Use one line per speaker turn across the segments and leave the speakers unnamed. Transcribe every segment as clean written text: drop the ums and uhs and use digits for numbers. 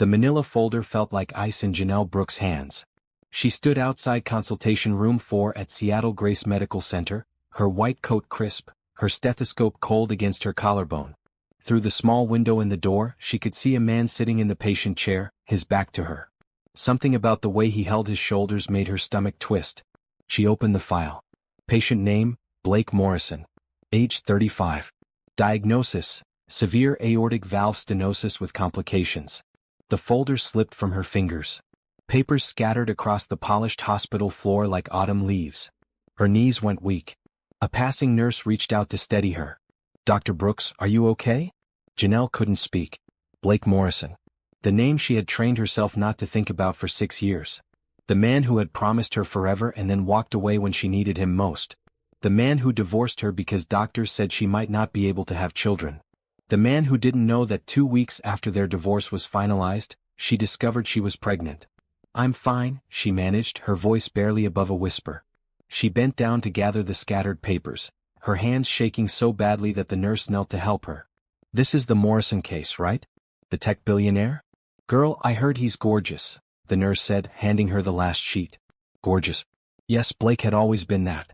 The manila folder felt like ice in Janelle Brooks' hands. She stood outside consultation room 4 at Seattle Grace Medical Center, her white coat crisp, her stethoscope cold against her collarbone. Through the small window in the door, she could see a man sitting in the patient chair, his back to her. Something about the way he held his shoulders made her stomach twist. She opened the file. Patient name, Blake Morrison. Age 35. Diagnosis, severe aortic valve stenosis with complications. The folder slipped from her fingers. Papers scattered across the polished hospital floor like autumn leaves. Her knees went weak. A passing nurse reached out to steady her. "Dr. Brooks, are you okay?" Janelle couldn't speak. Blake Morrison. The name she had trained herself not to think about for 6 years. The man who had promised her forever and then walked away when she needed him most. The man who divorced her because doctors said she might not be able to have children. The man who didn't know that 2 weeks after their divorce was finalized, she discovered she was pregnant. "I'm fine," she managed, her voice barely above a whisper. She bent down to gather the scattered papers, her hands shaking so badly that the nurse knelt to help her. "This is the Morrison case, right? The tech billionaire?" "Girl, I heard he's gorgeous," the nurse said, handing her the last sheet. "Gorgeous?" Yes, Blake had always been that.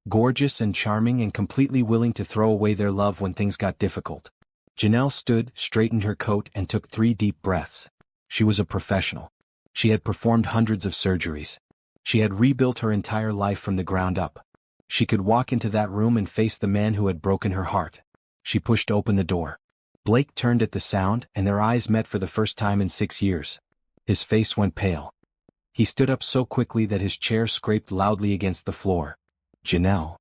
Gorgeous and charming and completely willing to throw away their love when things got difficult. Janelle stood, straightened her coat and took 3 deep breaths. She was a professional. She had performed hundreds of surgeries. She had rebuilt her entire life from the ground up. She could walk into that room and face the man who had broken her heart. She pushed open the door. Blake turned at the sound, and their eyes met for the first time in 6 years. His face went pale. He stood up so quickly that his chair scraped loudly against the floor. "Janelle."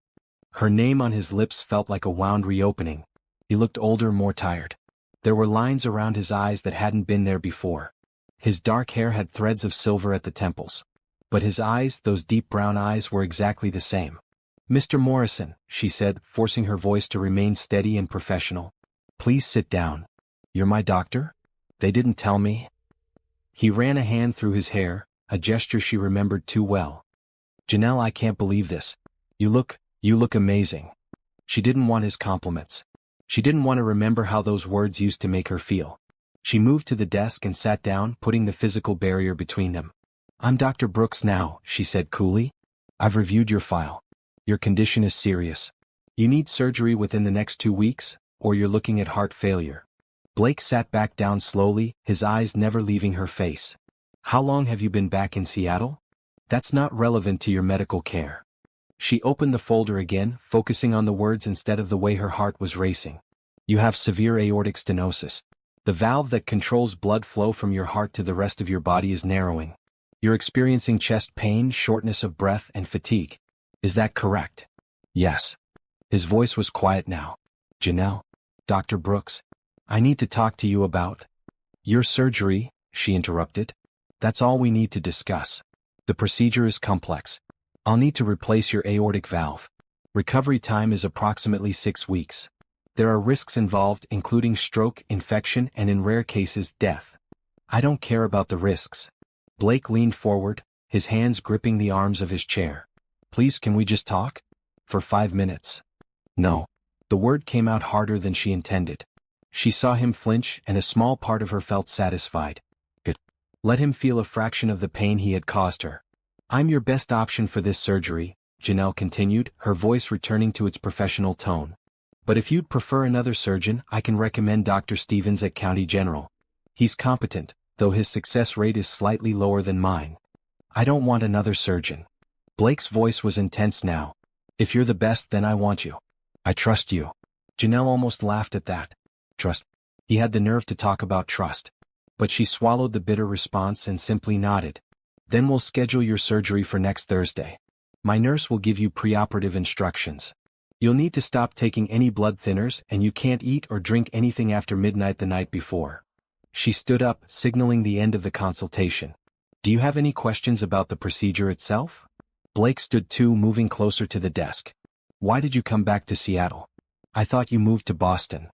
Her name on his lips felt like a wound reopening. He looked older, more tired. There were lines around his eyes that hadn't been there before. His dark hair had threads of silver at the temples. But his eyes, those deep brown eyes, were exactly the same. "Mr. Morrison," she said, forcing her voice to remain steady and professional. "Please sit down. You're my doctor? They didn't tell me." He ran a hand through his hair, a gesture she remembered too well. "Janelle, I can't believe this. You look amazing." She didn't want his compliments. She didn't want to remember how those words used to make her feel. She moved to the desk and sat down, putting the physical barrier between them. "I'm Dr. Brooks now," she said coolly. "I've reviewed your file. Your condition is serious. You need surgery within the next 2 weeks, or you're looking at heart failure." Blake sat back down slowly, his eyes never leaving her face. "How long have you been back in Seattle?" "That's not relevant to your medical care." She opened the folder again, focusing on the words instead of the way her heart was racing. "You have severe aortic stenosis. The valve that controls blood flow from your heart to the rest of your body is narrowing. You're experiencing chest pain, shortness of breath, and fatigue. Is that correct?" "Yes." His voice was quiet now. "Janelle." "Dr. Brooks. I need to talk to you about—" "Your surgery," she interrupted. "That's all we need to discuss. The procedure is complex. I'll need to replace your aortic valve. Recovery time is approximately 6 weeks. There are risks involved, including stroke, infection, and in rare cases, death." "I don't care about the risks." Blake leaned forward, his hands gripping the arms of his chair. "Please, can we just talk? For 5 minutes?" "No." The word came out harder than she intended. She saw him flinch, and a small part of her felt satisfied. Good. Let him feel a fraction of the pain he had caused her. "I'm your best option for this surgery," Janelle continued, her voice returning to its professional tone. "But if you'd prefer another surgeon, I can recommend Dr. Stevens at County General. He's competent, though his success rate is slightly lower than mine." "I don't want another surgeon." Blake's voice was intense now. "If you're the best, then I want you. I trust you." Janelle almost laughed at that. "Trust?" He had the nerve to talk about trust. But she swallowed the bitter response and simply nodded. "Then we'll schedule your surgery for next Thursday. My nurse will give you preoperative instructions. You'll need to stop taking any blood thinners, and you can't eat or drink anything after midnight the night before." She stood up, signaling the end of the consultation. "Do you have any questions about the procedure itself?" Blake stood too, moving closer to the desk. "Why did you come back to Seattle? I thought you moved to Boston."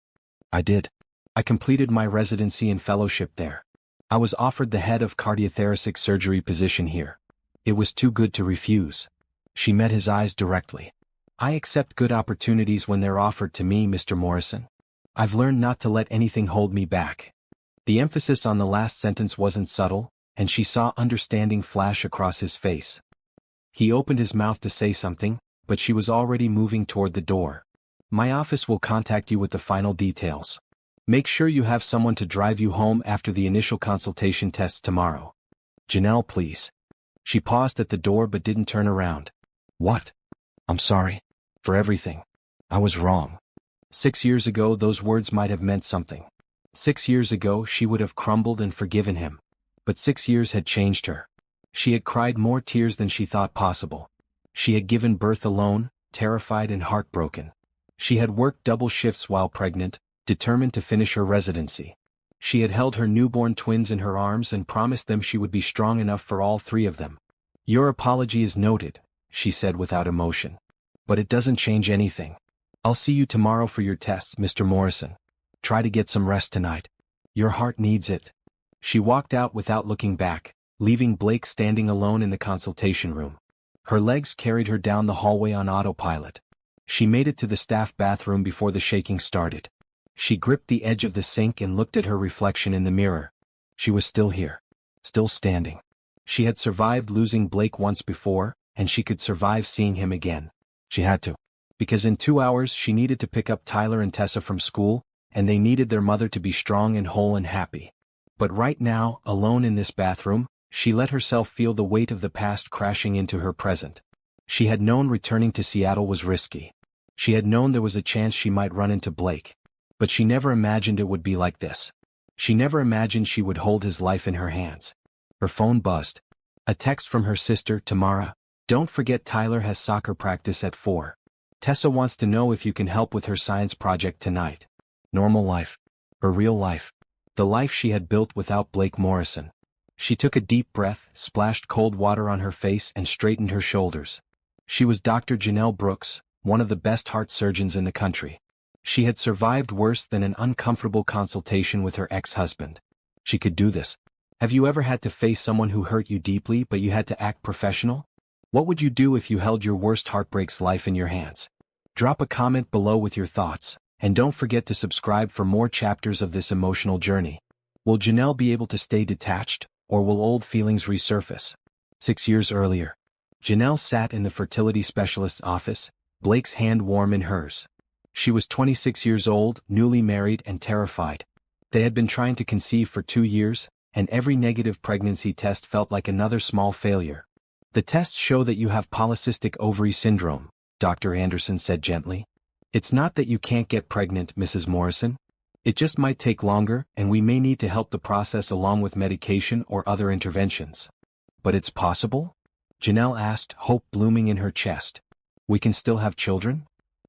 "I did. I completed my residency and fellowship there. I was offered the head of cardiothoracic surgery position here. It was too good to refuse." She met his eyes directly. "I accept good opportunities when they're offered to me, Mr. Morrison. I've learned not to let anything hold me back." The emphasis on the last sentence wasn't subtle, and she saw understanding flash across his face. He opened his mouth to say something, but she was already moving toward the door. My office will contact you with the final details. Make sure you have someone to drive you home after the initial consultation tests tomorrow. Janelle, please. She paused at the door but didn't turn around. What? I'm sorry. For everything. I was wrong. 6 years ago those words might have meant something. 6 years ago she would have crumbled and forgiven him. But 6 years had changed her. She had cried more tears than she thought possible. She had given birth alone, terrified and heartbroken. She had worked double shifts while pregnant, determined to finish her residency. She had held her newborn twins in her arms and promised them she would be strong enough for all 3 of them. Your apology is noted, she said without emotion. But it doesn't change anything. I'll see you tomorrow for your tests, Mr. Morrison. Try to get some rest tonight. Your heart needs it. She walked out without looking back, leaving Blake standing alone in the consultation room. Her legs carried her down the hallway on autopilot. She made it to the staff bathroom before the shaking started. She gripped the edge of the sink and looked at her reflection in the mirror. She was still here. Still standing. She had survived losing Blake once before, and she could survive seeing him again. She had to. Because in 2 hours she needed to pick up Tyler and Tessa from school, and they needed their mother to be strong and whole and happy. But right now, alone in this bathroom, she let herself feel the weight of the past crashing into her present. She had known returning to Seattle was risky. She had known there was a chance she might run into Blake. But she never imagined it would be like this. She never imagined she would hold his life in her hands. Her phone buzzed. A text from her sister, Tamara. Don't forget Tyler has soccer practice at 4. Tessa wants to know if you can help with her science project tonight. Normal life. Her real life. The life she had built without Blake Morrison. She took a deep breath, splashed cold water on her face and straightened her shoulders. She was Dr. Janelle Brooks, one of the best heart surgeons in the country. She had survived worse than an uncomfortable consultation with her ex-husband. She could do this. Have you ever had to face someone who hurt you deeply but you had to act professional? What would you do if you held your worst heartbreak's life in your hands? Drop a comment below with your thoughts, and don't forget to subscribe for more chapters of this emotional journey. Will Janelle be able to stay detached, or will old feelings resurface? 6 years earlier. Janelle sat in the fertility specialist's office, Blake's hand warm in hers. She was 26 years old, newly married and terrified. They had been trying to conceive for 2 years, and every negative pregnancy test felt like another small failure. The tests show that you have polycystic ovary syndrome, Dr. Anderson said gently. It's not that you can't get pregnant, Mrs. Morrison. It just might take longer, and we may need to help the process along with medication or other interventions. But it's possible? Janelle asked, hope blooming in her chest. We can still have children?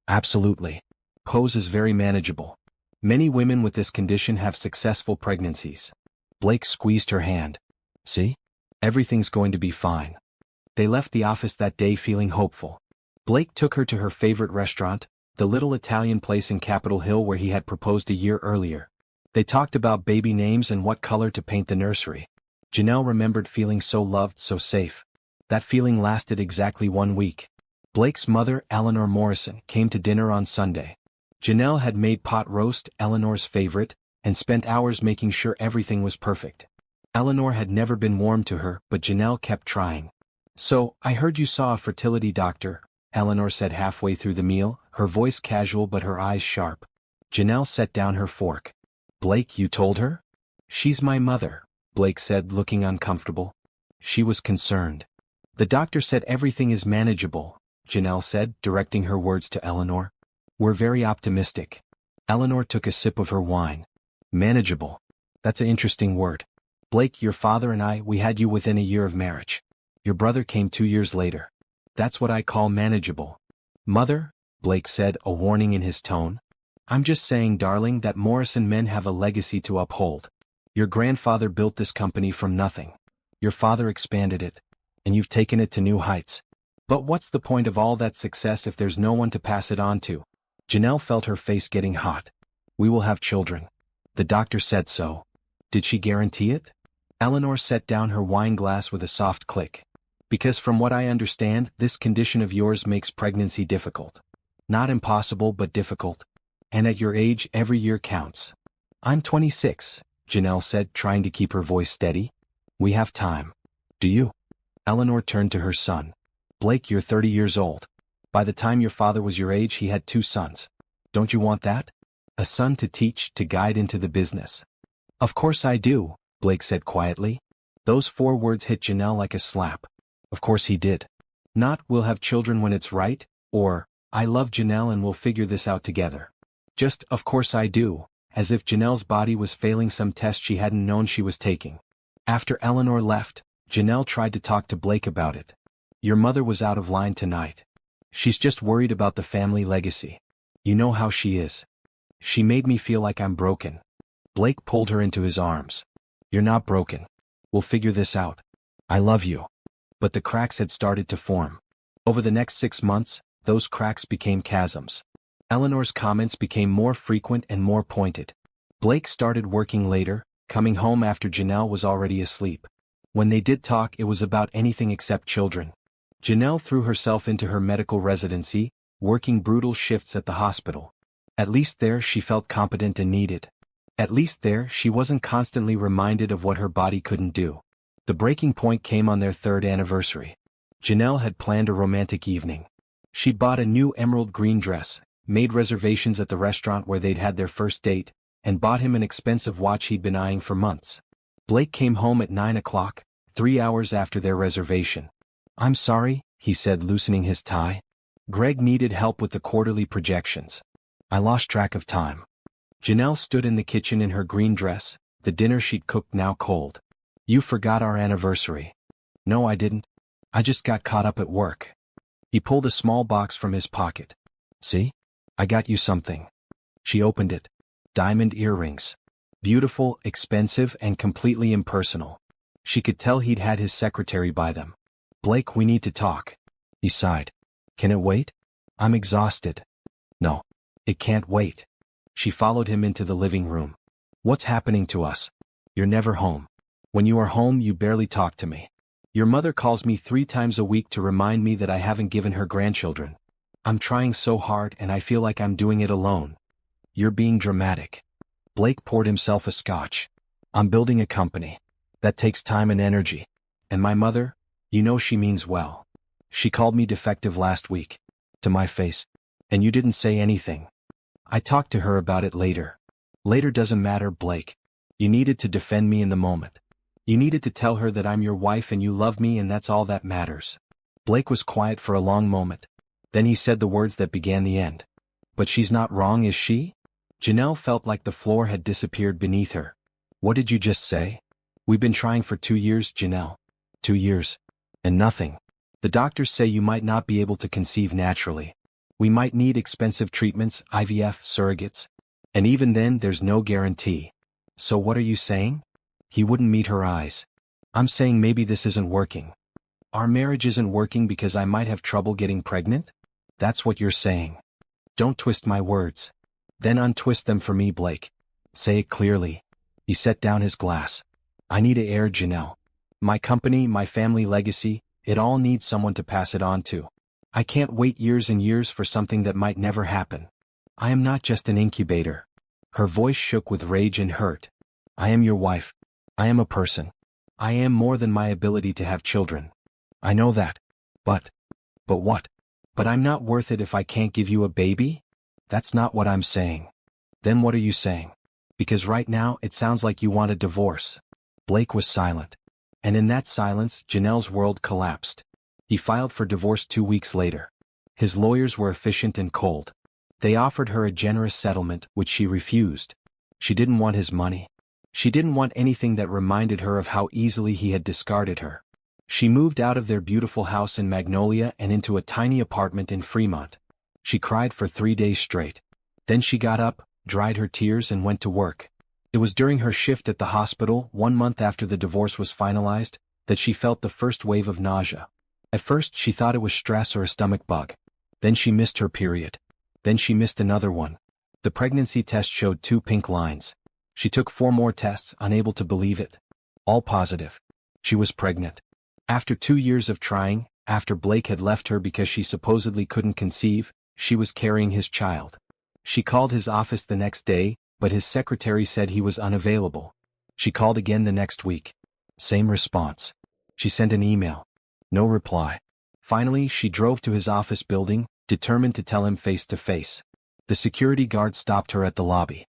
Absolutely. Pose is very manageable. Many women with this condition have successful pregnancies. Blake squeezed her hand. See? Everything's going to be fine. They left the office that day feeling hopeful. Blake took her to her favorite restaurant, the little Italian place in Capitol Hill where he had proposed a year earlier. They talked about baby names and what color to paint the nursery. Janelle remembered feeling so loved, so safe. That feeling lasted exactly 1 week. Blake's mother, Eleanor Morrison, came to dinner on Sunday. Janelle had made pot roast, Eleanor's favorite, and spent hours making sure everything was perfect. Eleanor had never been warm to her, but Janelle kept trying. So, I heard you saw a fertility doctor, Eleanor said halfway through the meal, her voice casual but her eyes sharp. Janelle set down her fork. Blake, you told her? She's my mother, Blake said, looking uncomfortable. She was concerned. The doctor said everything is manageable, Janelle said, directing her words to Eleanor. We're very optimistic. Eleanor took a sip of her wine. Manageable. That's an interesting word. Blake, your father and we had you within a year of marriage. Your brother came 2 years later. That's what I call manageable. Mother, Blake said, a warning in his tone. I'm just saying, darling, that Morrison men have a legacy to uphold. Your grandfather built this company from nothing. Your father expanded it. And you've taken it to new heights. But what's the point of all that success if there's no one to pass it on to? Janelle felt her face getting hot. We will have children. The doctor said so. Did she guarantee it? Eleanor set down her wine glass with a soft click. Because from what I understand, this condition of yours makes pregnancy difficult. Not impossible but difficult. And at your age, every year counts. I'm 26, Janelle said, trying to keep her voice steady. We have time. Do you? Eleanor turned to her son. Blake, you're 30 years old. By the time your father was your age, he had 2 sons. Don't you want that? A son to teach, to guide into the business. Of course I do, Blake said quietly. Those 4 words hit Janelle like a slap. Of course he did. Not, we'll have children when it's right, or, I love Janelle and we'll figure this out together. Just, of course I do, as if Janelle's body was failing some test she hadn't known she was taking. After Eleanor left, Janelle tried to talk to Blake about it. Your mother was out of line tonight. She's just worried about the family legacy. You know how she is. She made me feel like I'm broken. Blake pulled her into his arms. You're not broken. We'll figure this out. I love you. But the cracks had started to form. Over the next 6 months, those cracks became chasms. Eleanor's comments became more frequent and more pointed. Blake started working later, coming home after Janelle was already asleep. When they did talk, it was about anything except children. Janelle threw herself into her medical residency, working brutal shifts at the hospital. At least there she felt competent and needed. At least there she wasn't constantly reminded of what her body couldn't do. The breaking point came on their 3rd anniversary. Janelle had planned a romantic evening. She'd bought a new emerald green dress, made reservations at the restaurant where they'd had their first date, and bought him an expensive watch he'd been eyeing for months. Blake came home at 9 o'clock, 3 hours after their reservation. I'm sorry, he said, loosening his tie. Greg needed help with the quarterly projections. I lost track of time. Janelle stood in the kitchen in her green dress, the dinner she'd cooked now cold. You forgot our anniversary. No, I didn't. I just got caught up at work. He pulled a small box from his pocket. See? I got you something. She opened it. Diamond earrings. Beautiful, expensive, and completely impersonal. She could tell he'd had his secretary buy them. Blake, we need to talk. He sighed. Can it wait? I'm exhausted. No. It can't wait. She followed him into the living room. What's happening to us? You're never home. When you are home, you barely talk to me. Your mother calls me 3 times a week to remind me that I haven't given her grandchildren. I'm trying so hard and I feel like I'm doing it alone. You're being dramatic. Blake poured himself a scotch. I'm building a company. That takes time and energy. And my mother, you know she means well. She called me defective last week. To my face. And you didn't say anything. I talked to her about it later. Later doesn't matter, Blake. You needed to defend me in the moment. You needed to tell her that I'm your wife and you love me and that's all that matters. Blake was quiet for a long moment. Then he said the words that began the end. But she's not wrong, is she? Janelle felt like the floor had disappeared beneath her. What did you just say? We've been trying for 2 years, Janelle. 2 years. And nothing. The doctors say you might not be able to conceive naturally. We might need expensive treatments, IVF, surrogates. And even then, there's no guarantee. So what are you saying? He wouldn't meet her eyes. I'm saying maybe this isn't working. Our marriage isn't working because I might have trouble getting pregnant? That's what you're saying. Don't twist my words. Then untwist them for me, Blake. Say it clearly. He set down his glass. I need to air, Janelle. My company, my family legacy, it all needs someone to pass it on to. I can't wait years and years for something that might never happen. I am not just an incubator. Her voice shook with rage and hurt. I am your wife. I am a person. I am more than my ability to have children. I know that. But what? But I'm not worth it if I can't give you a baby? That's not what I'm saying. Then what are you saying? Because right now it sounds like you want a divorce. Blake was silent. And in that silence, Janelle's world collapsed. He filed for divorce 2 weeks later. His lawyers were efficient and cold. They offered her a generous settlement, which she refused. She didn't want his money. She didn't want anything that reminded her of how easily he had discarded her. She moved out of their beautiful house in Magnolia and into a tiny apartment in Fremont. She cried for 3 days straight. Then she got up, dried her tears and went to work. It was during her shift at the hospital, 1 month after the divorce was finalized, that she felt the first wave of nausea. At first she thought it was stress or a stomach bug. Then she missed her period. Then she missed another one. The pregnancy test showed 2 pink lines. She took 4 more tests, unable to believe it. All positive. She was pregnant. After 2 years of trying, after Blake had left her because she supposedly couldn't conceive, she was carrying his child. She called his office the next day, but his secretary said he was unavailable. She called again the next week. Same response. She sent an email. No reply. Finally, she drove to his office building, determined to tell him face to face. The security guard stopped her at the lobby.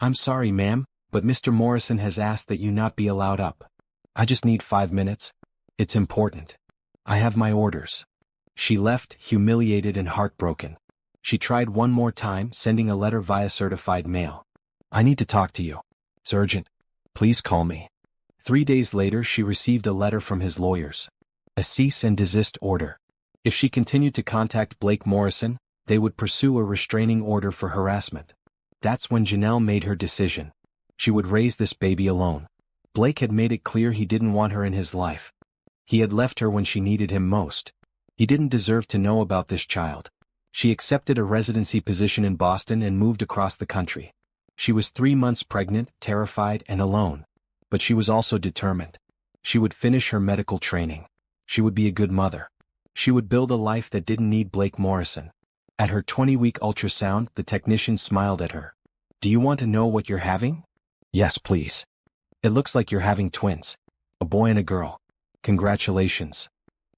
I'm sorry, ma'am, but Mr. Morrison has asked that you not be allowed up. I just need 5 minutes. It's important. I have my orders. She left, humiliated and heartbroken. She tried one more time, sending a letter via certified mail. I need to talk to you. It's urgent. Please call me. 3 days later, she received a letter from his lawyers. A cease and desist order. If she continued to contact Blake Morrison, they would pursue a restraining order for harassment. That's when Janelle made her decision. She would raise this baby alone. Blake had made it clear he didn't want her in his life. He had left her when she needed him most. He didn't deserve to know about this child. She accepted a residency position in Boston and moved across the country. She was 3 months pregnant, terrified, and alone. But she was also determined. She would finish her medical training. She would be a good mother. She would build a life that didn't need Blake Morrison. At her 20-week ultrasound, the technician smiled at her. Do you want to know what you're having? Yes, please. It looks like you're having twins. A boy and a girl. Congratulations.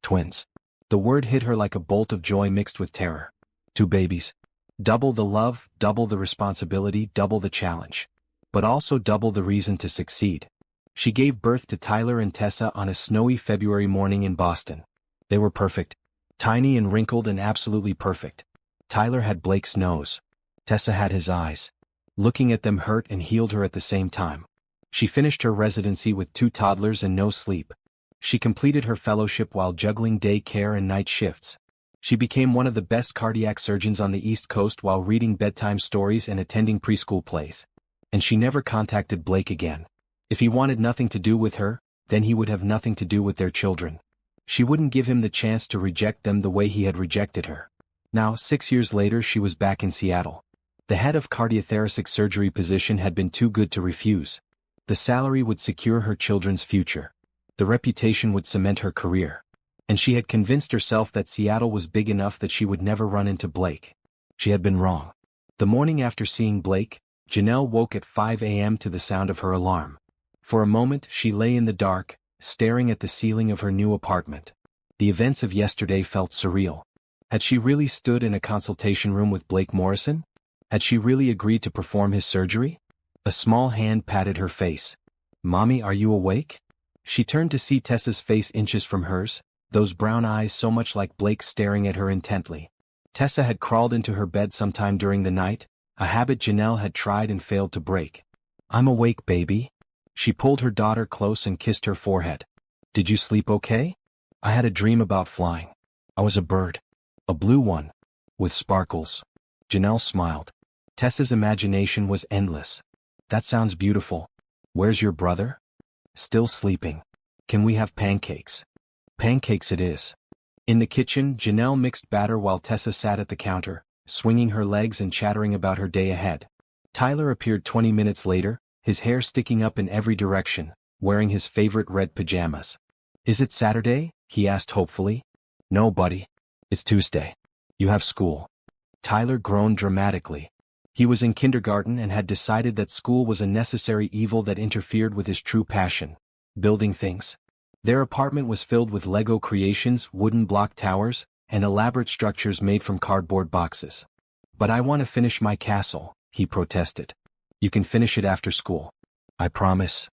Twins. The word hit her like a bolt of joy mixed with terror. 2 babies. Double the love, double the responsibility, double the challenge. But also double the reason to succeed. She gave birth to Tyler and Tessa on a snowy February morning in Boston. They were perfect. Tiny and wrinkled and absolutely perfect. Tyler had Blake's nose. Tessa had his eyes. Looking at them hurt and healed her at the same time. She finished her residency with 2 toddlers and no sleep. She completed her fellowship while juggling day care and night shifts. She became one of the best cardiac surgeons on the East Coast while reading bedtime stories and attending preschool plays. And she never contacted Blake again. If he wanted nothing to do with her, then he would have nothing to do with their children. She wouldn't give him the chance to reject them the way he had rejected her. Now, 6 years later, she was back in Seattle. The head of cardiothoracic surgery position had been too good to refuse. The salary would secure her children's future. The reputation would cement her career. And she had convinced herself that Seattle was big enough that she would never run into Blake. She had been wrong. The morning after seeing Blake, Janelle woke at 5 a.m. to the sound of her alarm. For a moment, she lay in the dark, staring at the ceiling of her new apartment. The events of yesterday felt surreal. Had she really stood in a consultation room with Blake Morrison? Had she really agreed to perform his surgery? A small hand patted her face. Mommy, are you awake? She turned to see Tessa's face inches from hers, those brown eyes so much like Blake's staring at her intently. Tessa had crawled into her bed sometime during the night, a habit Janelle had tried and failed to break. I'm awake, baby. She pulled her daughter close and kissed her forehead. Did you sleep okay? I had a dream about flying. I was a bird. A blue one. With sparkles. Janelle smiled. Tessa's imagination was endless. That sounds beautiful. Where's your brother? Still sleeping. Can we have pancakes? Pancakes it is. In the kitchen, Janelle mixed batter while Tessa sat at the counter, swinging her legs and chattering about her day ahead. Tyler appeared 20 minutes later, his hair sticking up in every direction, wearing his favorite red pajamas. Is it Saturday? He asked hopefully. No, buddy. It's Tuesday. You have school. Tyler groaned dramatically. He was in kindergarten and had decided that school was a necessary evil that interfered with his true passion, building things. Their apartment was filled with Lego creations, wooden block towers, and elaborate structures made from cardboard boxes. But I want to finish my castle, he protested. You can finish it after school. I promise.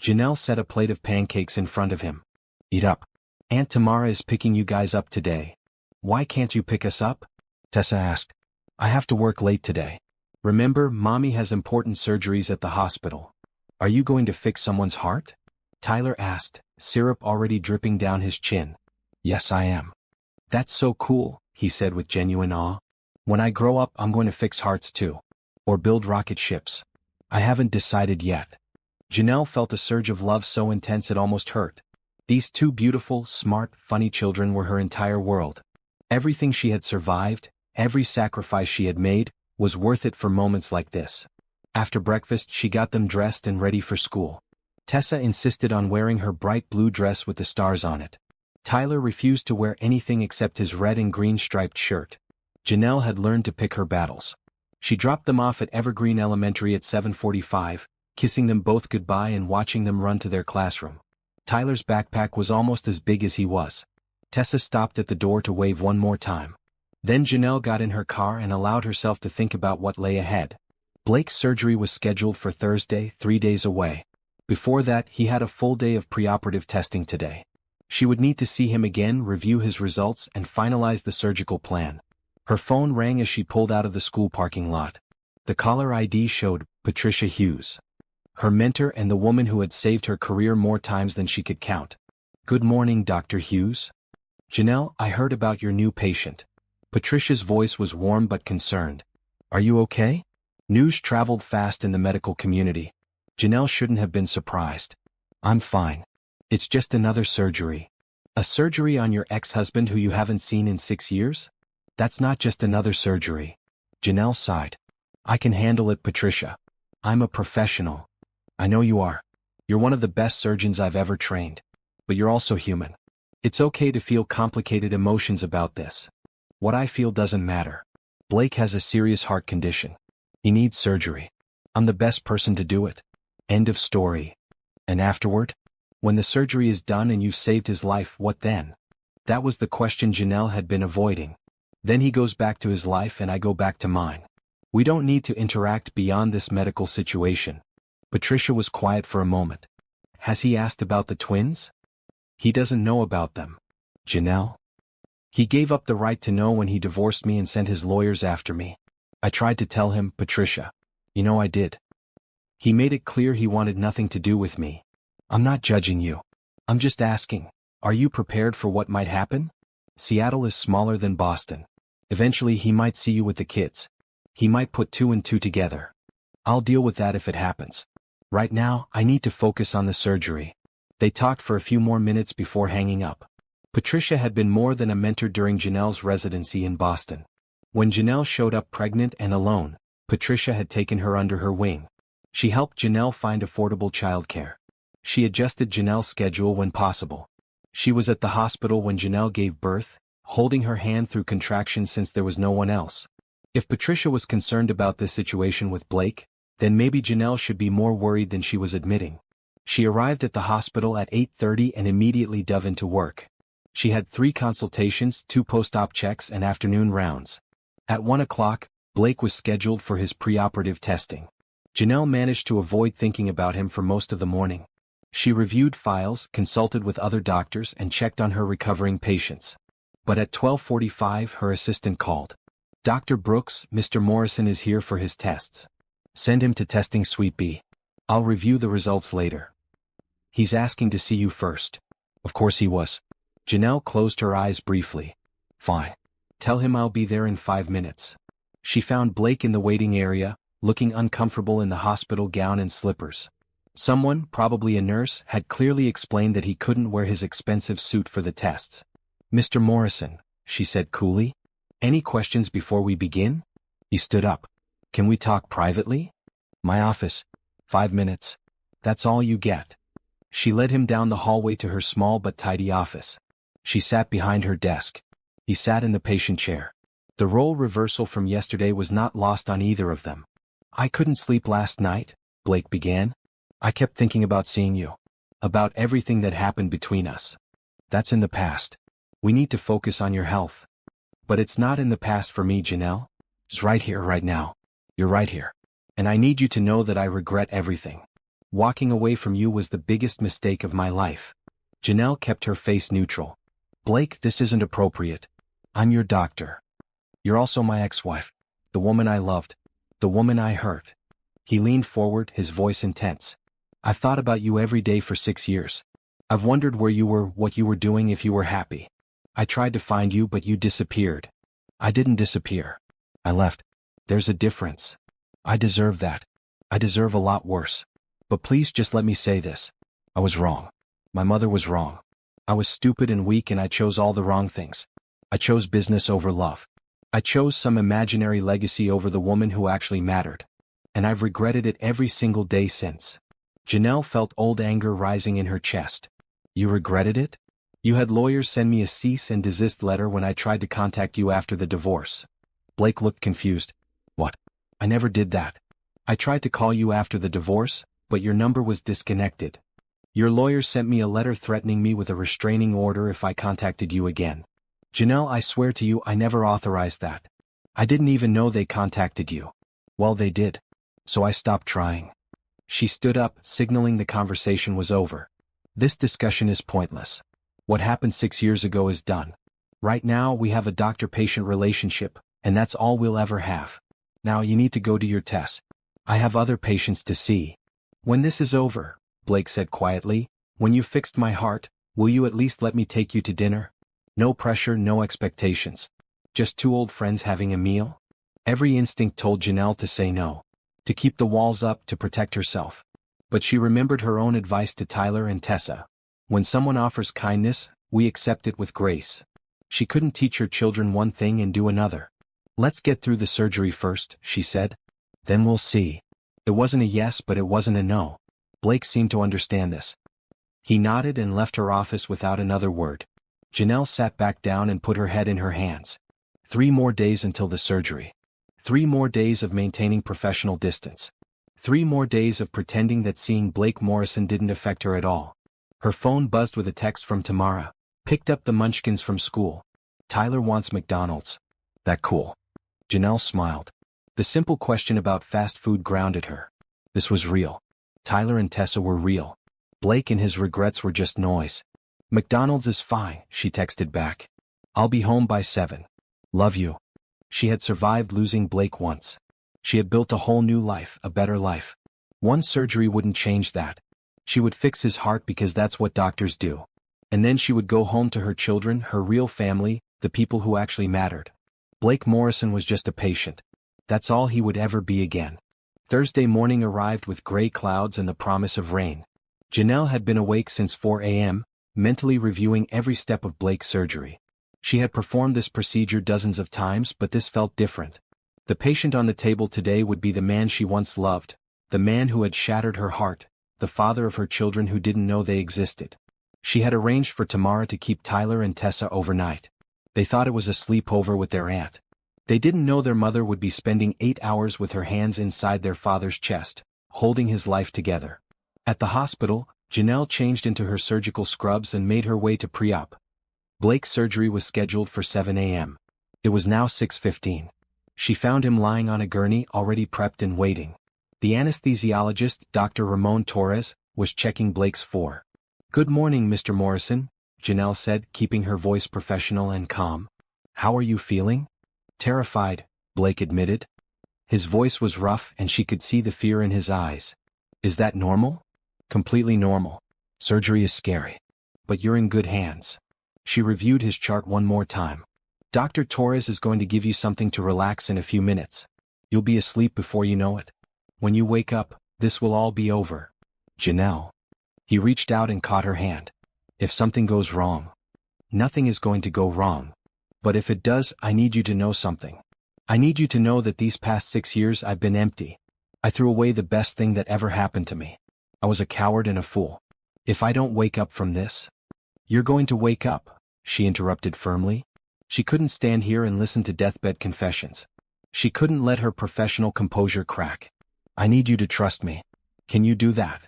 Janelle set a plate of pancakes in front of him. Eat up. Aunt Tamara is picking you guys up today. Why can't you pick us up? Tessa asked. I have to work late today. Remember, Mommy has important surgeries at the hospital. Are you going to fix someone's heart? Tyler asked, syrup already dripping down his chin. Yes, I am. That's so cool, he said with genuine awe. When I grow up, I'm going to fix hearts too. Or build rocket ships. I haven't decided yet. Janelle felt a surge of love so intense it almost hurt. These 2 beautiful, smart, funny children were her entire world. Everything she had survived, every sacrifice she had made, was worth it for moments like this. After breakfast, she got them dressed and ready for school. Tessa insisted on wearing her bright blue dress with the stars on it. Tyler refused to wear anything except his red and green striped shirt. Janelle had learned to pick her battles. She dropped them off at Evergreen Elementary at 7:45, kissing them both goodbye and watching them run to their classroom. Tyler's backpack was almost as big as he was. Tessa stopped at the door to wave one more time. Then Janelle got in her car and allowed herself to think about what lay ahead. Blake's surgery was scheduled for Thursday, 3 days away. Before that, he had a full day of preoperative testing today. She would need to see him again, review his results, and finalize the surgical plan. Her phone rang as she pulled out of the school parking lot. The caller ID showed Patricia Hughes, her mentor and the woman who had saved her career more times than she could count. "Good morning, Dr. Hughes." "Janelle, I heard about your new patient." Patricia's voice was warm but concerned. "Are you okay?" News traveled fast in the medical community. Janelle shouldn't have been surprised. "I'm fine. It's just another surgery." "A surgery on your ex-husband who you haven't seen in 6 years? That's not just another surgery." Janelle sighed. "I can handle it, Patricia. I'm a professional." "I know you are. You're one of the best surgeons I've ever trained. But you're also human. It's okay to feel complicated emotions about this. What I feel doesn't matter. Blake has a serious heart condition. He needs surgery. I'm the best person to do it. End of story." "And afterward? When the surgery is done and you've saved his life, what then?" That was the question Janelle had been avoiding. "Then he goes back to his life and I go back to mine. We don't need to interact beyond this medical situation." Patricia was quiet for a moment. "Has he asked about the twins?" "He doesn't know about them." "Janelle?" "He gave up the right to know when he divorced me and sent his lawyers after me. I tried to tell him, Patricia. You know I did. He made it clear he wanted nothing to do with me. I'm not judging you. I'm just asking, are you prepared for what might happen? Seattle is smaller than Boston. Eventually he might see you with the kids. He might put 2 and 2 together. I'll deal with that if it happens. Right now, I need to focus on the surgery." They talked for a few more minutes before hanging up. Patricia had been more than a mentor during Janelle's residency in Boston. When Janelle showed up pregnant and alone, Patricia had taken her under her wing. She helped Janelle find affordable childcare. She adjusted Janelle's schedule when possible. She was at the hospital when Janelle gave birth, holding her hand through contractions since there was no one else. If Patricia was concerned about this situation with Blake, then maybe Janelle should be more worried than she was admitting. She arrived at the hospital at 8:30 and immediately dove into work. She had 3 consultations, 2 post-op checks and afternoon rounds. At 1 o'clock, Blake was scheduled for his preoperative testing. Janelle managed to avoid thinking about him for most of the morning. She reviewed files, consulted with other doctors and checked on her recovering patients. But at 12:45 her assistant called. "Dr. Brooks, Mr. Morrison is here for his tests. Send him to testing suite B. I'll review the results later. He's asking to see you first." Of course he was. Janelle closed her eyes briefly. "Fine. Tell him I'll be there in 5 minutes." She found Blake in the waiting area, looking uncomfortable in the hospital gown and slippers. Someone, probably a nurse, had clearly explained that he couldn't wear his expensive suit for the tests. "Mr. Morrison," she said coolly, "any questions before we begin?" He stood up. "Can we talk privately?" "My office. 5 minutes. That's all you get." She led him down the hallway to her small but tidy office. She sat behind her desk. He sat in the patient chair. The role reversal from yesterday was not lost on either of them. "I couldn't sleep last night," Blake began. "I kept thinking about seeing you. About everything that happened between us. That's in the past. We need to focus on your health." "But it's not in the past for me, Janelle. It's right here, right now. You're right here. And I need you to know that I regret everything. Walking away from you was the biggest mistake of my life." Janelle kept her face neutral. "Blake, this isn't appropriate. I'm your doctor. You're also my ex-wife. The woman I loved. The woman I hurt." He leaned forward, his voice intense. "I've thought about you every day for 6 years. I've wondered where you were, what you were doing, if you were happy. I tried to find you, but you disappeared." "I didn't disappear. I left. There's a difference. I deserve that. I deserve a lot worse. But please just let me say this. I was wrong. My mother was wrong. I was stupid and weak and I chose all the wrong things. I chose business over love. I chose some imaginary legacy over the woman who actually mattered. And I've regretted it every single day since." Janelle felt old anger rising in her chest. "You regretted it? You had lawyers send me a cease and desist letter when I tried to contact you after the divorce." Blake looked confused. "What? I never did that. I tried to call you after the divorce, but your number was disconnected. Your lawyer sent me a letter threatening me with a restraining order if I contacted you again. Janelle, I swear to you I never authorized that. I didn't even know they contacted you. Well, they did. So I stopped trying. She stood up, signaling the conversation was over. This discussion is pointless. What happened 6 years ago is done. Right now we have a doctor-patient relationship, and that's all we'll ever have. Now you need to go to your test. I have other patients to see. When this is over, Blake said quietly, when you fixed my heart, will you at least let me take you to dinner? No pressure, no expectations. Just two old friends having a meal? Every instinct told Janelle to say no. To keep the walls up, to protect herself. But she remembered her own advice to Tyler and Tessa. When someone offers kindness, we accept it with grace. She couldn't teach her children one thing and do another. Let's get through the surgery first, she said. Then we'll see. It wasn't a yes, but it wasn't a no. Blake seemed to understand this. He nodded and left her office without another word. Janelle sat back down and put her head in her hands. 3 more days until the surgery. 3 more days of maintaining professional distance. 3 more days of pretending that seeing Blake Morrison didn't affect her at all. Her phone buzzed with a text from Tamara. Picked up the munchkins from school. Tyler wants McDonald's. That cool? Janelle smiled. The simple question about fast food grounded her. This was real. Tyler and Tessa were real. Blake and his regrets were just noise. McDonald's is fine, she texted back. I'll be home by 7. Love you. She had survived losing Blake once. She had built a whole new life, a better life. One surgery wouldn't change that. She would fix his heart because that's what doctors do. And then she would go home to her children, her real family, the people who actually mattered. Blake Morrison was just a patient. That's all he would ever be again. Thursday morning arrived with gray clouds and the promise of rain. Janelle had been awake since 4 a.m., mentally reviewing every step of Blake's surgery. She had performed this procedure dozens of times, but this felt different. The patient on the table today would be the man she once loved, the man who had shattered her heart, the father of her children who didn't know they existed. She had arranged for Tamara to keep Tyler and Tessa overnight. They thought it was a sleepover with their aunt. They didn't know their mother would be spending 8 hours with her hands inside their father's chest, holding his life together. At the hospital, Janelle changed into her surgical scrubs and made her way to pre-op. Blake's surgery was scheduled for 7 a.m. It was now 6:15. She found him lying on a gurney, already prepped and waiting. The anesthesiologist, Dr. Ramon Torres, was checking Blake's 4. Good morning, Mr. Morrison, Janelle said, keeping her voice professional and calm. How are you feeling? Terrified, Blake admitted. His voice was rough and she could see the fear in his eyes. Is that normal? Completely normal. Surgery is scary. But you're in good hands. She reviewed his chart one more time. Dr. Torres is going to give you something to relax in a few minutes. You'll be asleep before you know it. When you wake up, this will all be over. Janelle. He reached out and caught her hand. If something goes wrong. Nothing is going to go wrong. But if it does, I need you to know something. I need you to know that these past 6 years I've been empty. I threw away the best thing that ever happened to me. I was a coward and a fool. If I don't wake up from this... You're going to wake up, she interrupted firmly. She couldn't stand here and listen to deathbed confessions. She couldn't let her professional composure crack. I need you to trust me. Can you do that?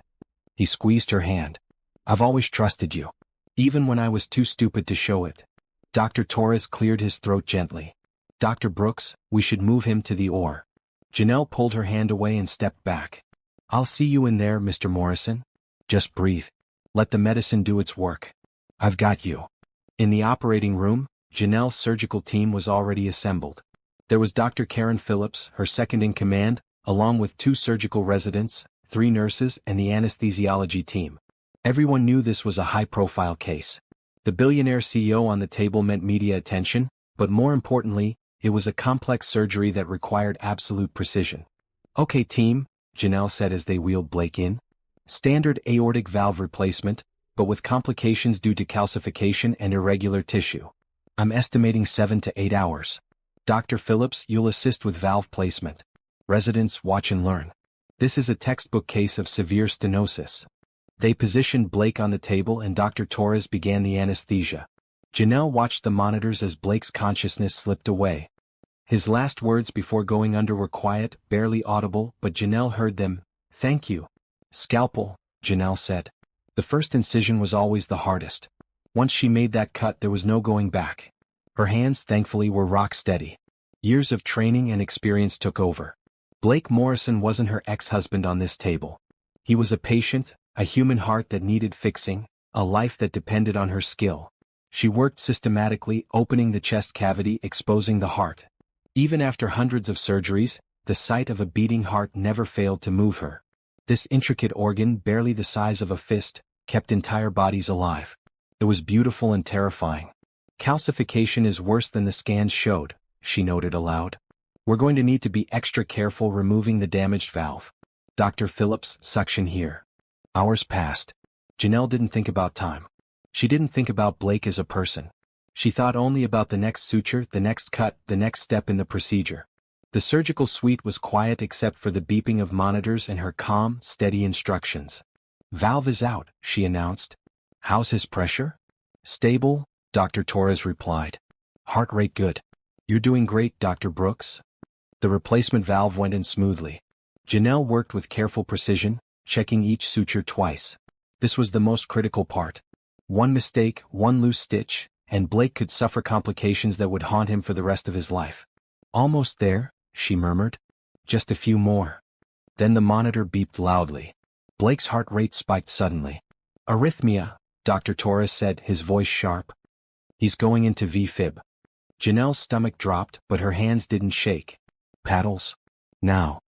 He squeezed her hand. I've always trusted you. Even when I was too stupid to show it. Dr. Torres cleared his throat gently. Dr. Brooks, we should move him to the OR. Janelle pulled her hand away and stepped back. I'll see you in there, Mr. Morrison. Just breathe. Let the medicine do its work. I've got you. In the operating room, Janelle's surgical team was already assembled. There was Dr. Karen Phillips, her second in command, along with 2 surgical residents, 3 nurses, and the anesthesiology team. Everyone knew this was a high-profile case. The billionaire CEO on the table meant media attention, but more importantly, it was a complex surgery that required absolute precision. Okay, team, Janelle said as they wheeled Blake in. Standard aortic valve replacement, but with complications due to calcification and irregular tissue. I'm estimating 7 to 8 hours. Dr. Phillips, you'll assist with valve placement. Residents, watch and learn. This is a textbook case of severe stenosis. They positioned Blake on the table and Dr. Torres began the anesthesia. Janelle watched the monitors as Blake's consciousness slipped away. His last words before going under were quiet, barely audible, but Janelle heard them. Thank you. Scalpel, Janelle said. The first incision was always the hardest. Once she made that cut, there was no going back. Her hands, thankfully, were rock steady. Years of training and experience took over. Blake Morrison wasn't her ex-husband on this table. He was a patient, a human heart that needed fixing, a life that depended on her skill. She worked systematically, opening the chest cavity, exposing the heart. Even after hundreds of surgeries, the sight of a beating heart never failed to move her. This intricate organ, barely the size of a fist, kept entire bodies alive. It was beautiful and terrifying. Calcification is worse than the scans showed, she noted aloud. We're going to need to be extra careful removing the damaged valve. Dr. Phillips, suction here. Hours passed. Janelle didn't think about time. She didn't think about Blake as a person. She thought only about the next suture, the next cut, the next step in the procedure. The surgical suite was quiet except for the beeping of monitors and her calm, steady instructions. Valve is out, she announced. How's his pressure? Stable, Dr. Torres replied. Heart rate good. You're doing great, Dr. Brooks. The replacement valve went in smoothly. Janelle worked with careful precision, checking each suture twice. This was the most critical part. One mistake, one loose stitch, and Blake could suffer complications that would haunt him for the rest of his life. Almost there, she murmured. Just a few more. Then the monitor beeped loudly. Blake's heart rate spiked suddenly. Arrhythmia, Dr. Torres said, his voice sharp. He's going into V-fib. Janelle's stomach dropped, but her hands didn't shake. Paddles? Now.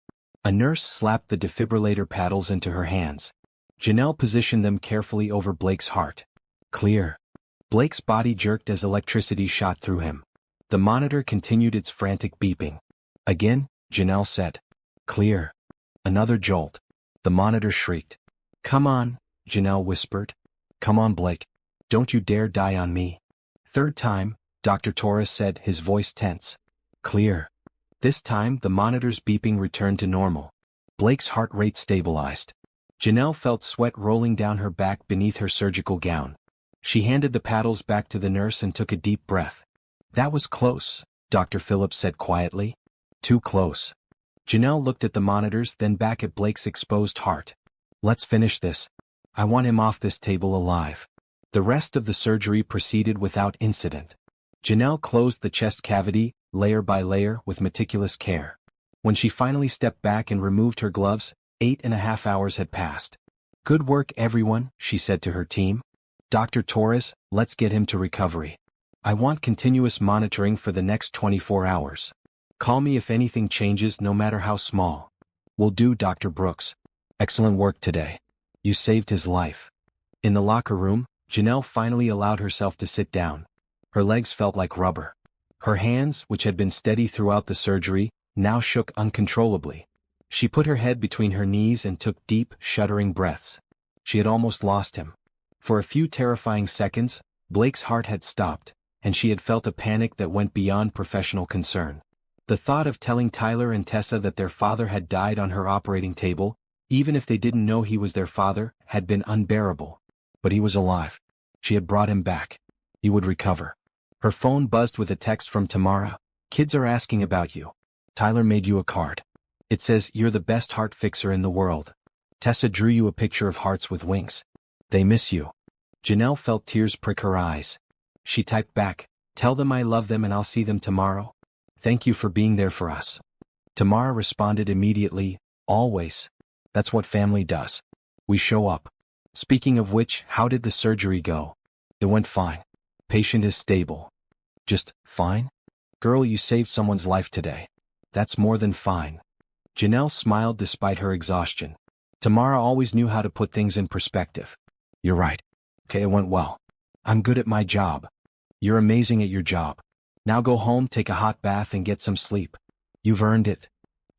A nurse slapped the defibrillator paddles into her hands. Janelle positioned them carefully over Blake's heart. Clear. Blake's body jerked as electricity shot through him. The monitor continued its frantic beeping. Again, Janelle said. Clear. Another jolt. The monitor shrieked. Come on, Janelle whispered. Come on, Blake. Don't you dare die on me. Third time, Dr. Torres said, his voice tense. Clear. This time, the monitor's beeping returned to normal. Blake's heart rate stabilized. Janelle felt sweat rolling down her back beneath her surgical gown. She handed the paddles back to the nurse and took a deep breath. That was close, Dr. Phillips said quietly. Too close. Janelle looked at the monitors, then back at Blake's exposed heart. Let's finish this. I want him off this table alive. The rest of the surgery proceeded without incident. Janelle closed the chest cavity, layer by layer, with meticulous care. When she finally stepped back and removed her gloves, 8.5 hours had passed. Good work, everyone, she said to her team. Dr. Torres, let's get him to recovery. I want continuous monitoring for the next 24 hours. Call me if anything changes, no matter how small. Will do, Dr. Brooks. Excellent work today. You saved his life. In the locker room, Janelle finally allowed herself to sit down. Her legs felt like rubber. Her hands, which had been steady throughout the surgery, now shook uncontrollably. She put her head between her knees and took deep, shuddering breaths. She had almost lost him. For a few terrifying seconds, Blake's heart had stopped, and she had felt a panic that went beyond professional concern. The thought of telling Tyler and Tessa that their father had died on her operating table, even if they didn't know he was their father, had been unbearable. But he was alive. She had brought him back. He would recover. Her phone buzzed with a text from Tamara. Kids are asking about you. Tyler made you a card. It says, you're the best heart fixer in the world. Tessa drew you a picture of hearts with wings. They miss you. Janelle felt tears prick her eyes. She typed back, tell them I love them and I'll see them tomorrow. Thank you for being there for us. Tamara responded immediately, always. That's what family does. We show up. Speaking of which, how did the surgery go? It went fine. Patient is stable. Just fine? Girl, you saved someone's life today. That's more than fine. Janelle smiled despite her exhaustion. Tamara always knew how to put things in perspective. You're right. Okay, it went well. I'm good at my job. You're amazing at your job. Now go home, take a hot bath and get some sleep. You've earned it.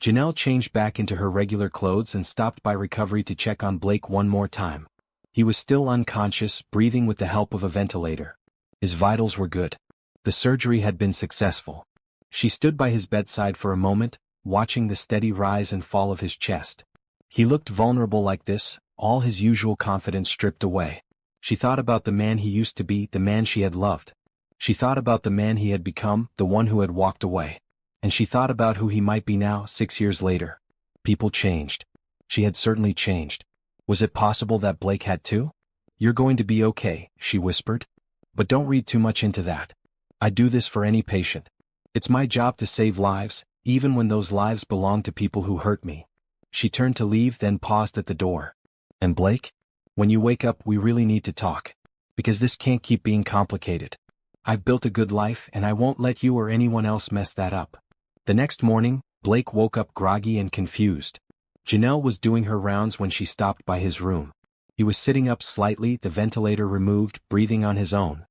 Janelle changed back into her regular clothes and stopped by recovery to check on Blake one more time. He was still unconscious, breathing with the help of a ventilator. His vitals were good. The surgery had been successful. She stood by his bedside for a moment, watching the steady rise and fall of his chest. He looked vulnerable like this, all his usual confidence stripped away. She thought about the man he used to be, the man she had loved. She thought about the man he had become, the one who had walked away. And she thought about who he might be now, 6 years later. People changed. She had certainly changed. Was it possible that Blake had too? You're going to be okay, she whispered. But don't read too much into that. I do this for any patient. It's my job to save lives, even when those lives belong to people who hurt me. She turned to leave, then paused at the door. And Blake? When you wake up, we really need to talk. Because this can't keep being complicated. I've built a good life and I won't let you or anyone else mess that up. The next morning, Blake woke up groggy and confused. Janelle was doing her rounds when she stopped by his room. He was sitting up slightly, the ventilator removed, breathing on his own.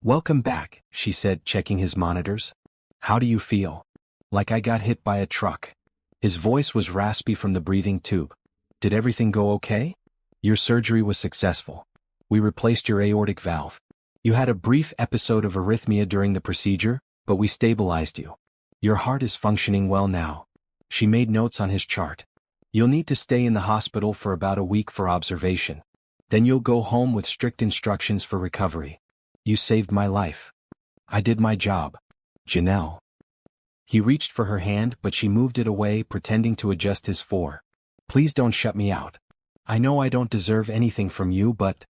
Welcome back, she said, checking his monitors. How do you feel? Like I got hit by a truck. His voice was raspy from the breathing tube. Did everything go okay? Your surgery was successful. We replaced your aortic valve. You had a brief episode of arrhythmia during the procedure, but we stabilized you. Your heart is functioning well now. She made notes on his chart. You'll need to stay in the hospital for about a week for observation. Then you'll go home with strict instructions for recovery. You saved my life. I did my job. Janelle. He reached for her hand, but she moved it away, pretending to adjust his fore. Please don't shut me out. I know I don't deserve anything from you, but...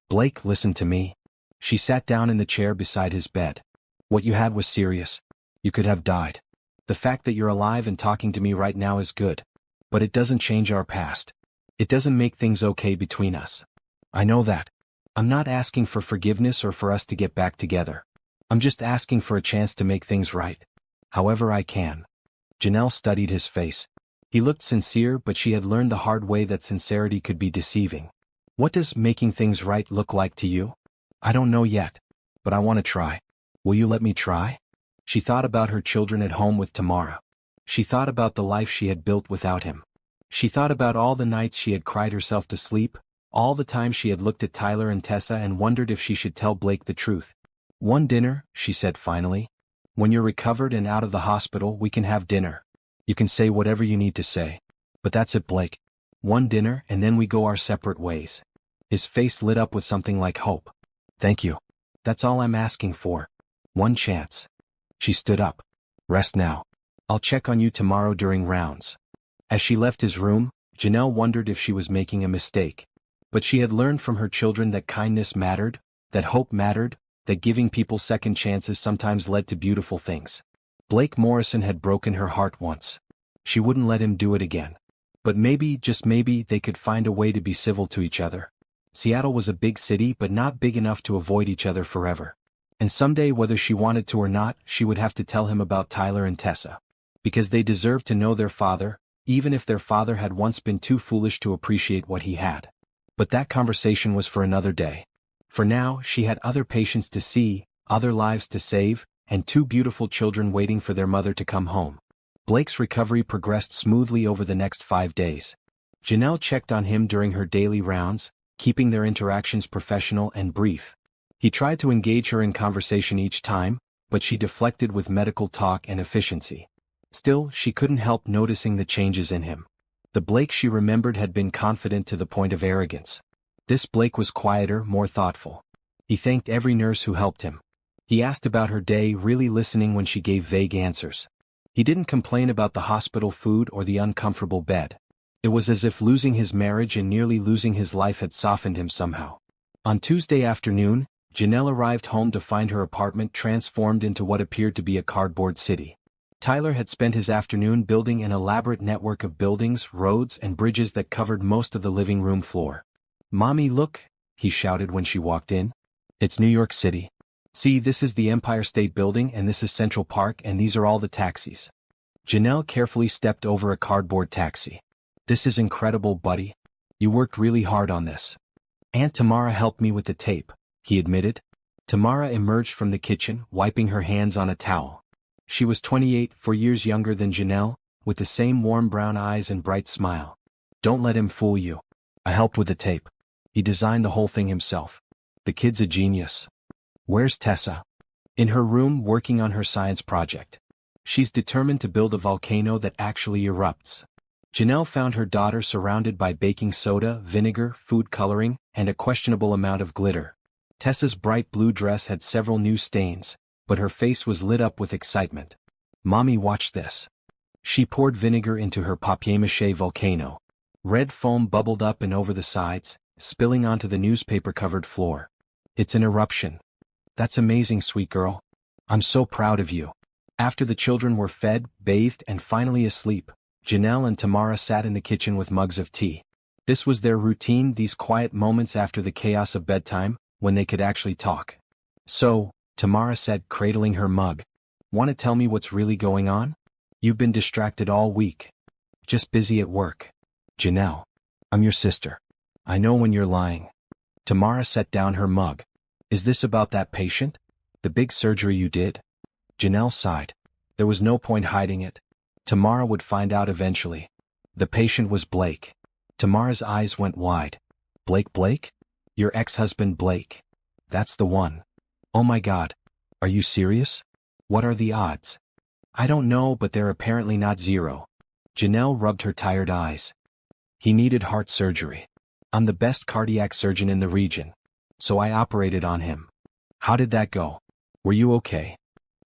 Blake, listen to me. She sat down in the chair beside his bed. What you had was serious. You could have died. The fact that you're alive and talking to me right now is good. But it doesn't change our past. It doesn't make things okay between us. I know that. I'm not asking for forgiveness or for us to get back together. I'm just asking for a chance to make things right. However I can. Janelle studied his face. He looked sincere, but she had learned the hard way that sincerity could be deceiving. What does making things right look like to you? I don't know yet. But I want to try. Will you let me try? She thought about her children at home with Tamara. She thought about the life she had built without him. She thought about all the nights she had cried herself to sleep, all the time she had looked at Tyler and Tessa and wondered if she should tell Blake the truth. One dinner, she said finally. When you're recovered and out of the hospital, we can have dinner. You can say whatever you need to say. But that's it, Blake. One dinner and then we go our separate ways. His face lit up with something like hope. Thank you. That's all I'm asking for. One chance. She stood up. Rest now. I'll check on you tomorrow during rounds. As she left his room, Janelle wondered if she was making a mistake. But she had learned from her children that kindness mattered, that hope mattered, that giving people second chances sometimes led to beautiful things. Blake Morrison had broken her heart once. She wouldn't let him do it again. But maybe, just maybe, they could find a way to be civil to each other. Seattle was a big city, but not big enough to avoid each other forever. And someday, whether she wanted to or not, she would have to tell him about Tyler and Tessa. Because they deserved to know their father, even if their father had once been too foolish to appreciate what he had. But that conversation was for another day. For now, she had other patients to see, other lives to save, and two beautiful children waiting for their mother to come home. Blake's recovery progressed smoothly over the next 5 days. Janelle checked on him during her daily rounds, keeping their interactions professional and brief. He tried to engage her in conversation each time, but she deflected with medical talk and efficiency. Still, she couldn't help noticing the changes in him. The Blake she remembered had been confident to the point of arrogance. This Blake was quieter, more thoughtful. He thanked every nurse who helped him. He asked about her day, really listening when she gave vague answers. He didn't complain about the hospital food or the uncomfortable bed. It was as if losing his marriage and nearly losing his life had softened him somehow. On Tuesday afternoon, Janelle arrived home to find her apartment transformed into what appeared to be a cardboard city. Tyler had spent his afternoon building an elaborate network of buildings, roads, and bridges that covered most of the living room floor. "Mommy, look," he shouted when she walked in. "It's New York City. See, this is the Empire State Building and this is Central Park and these are all the taxis." Janelle carefully stepped over a cardboard taxi. "This is incredible, buddy. You worked really hard on this." "Aunt Tamara helped me with the tape," he admitted. Tamara emerged from the kitchen, wiping her hands on a towel. She was 28, 4 years younger than Janelle, with the same warm brown eyes and bright smile. "Don't let him fool you. I helped with the tape. He designed the whole thing himself. The kid's a genius." "Where's Tessa?" "In her room working on her science project. She's determined to build a volcano that actually erupts." Janelle found her daughter surrounded by baking soda, vinegar, food coloring, and a questionable amount of glitter. Tessa's bright blue dress had several new stains, but her face was lit up with excitement. "Mommy, watch this." She poured vinegar into her papier-mâché volcano. Red foam bubbled up and over the sides, spilling onto the newspaper-covered floor. It's an eruption. That's amazing, sweet girl. I'm so proud of you. After the children were fed, bathed, and finally asleep, Janelle and Tamara sat in the kitchen with mugs of tea. This was their routine, these quiet moments after the chaos of bedtime, when they could actually talk. So, Tamara said, cradling her mug, "Want to tell me what's really going on? You've been distracted all week. Just busy at work." "Janelle, I'm your sister. I know when you're lying." Tamara set down her mug. "Is this about that patient? The big surgery you did?" Janelle sighed. There was no point hiding it. Tamara would find out eventually. The patient was Blake. Tamara's eyes went wide. Blake? Your ex-husband Blake. That's the one. Oh my God. Are you serious? What are the odds? I don't know, but they're apparently not zero. Janelle rubbed her tired eyes. He needed heart surgery. I'm the best cardiac surgeon in the region. So I operated on him. How did that go? Were you okay?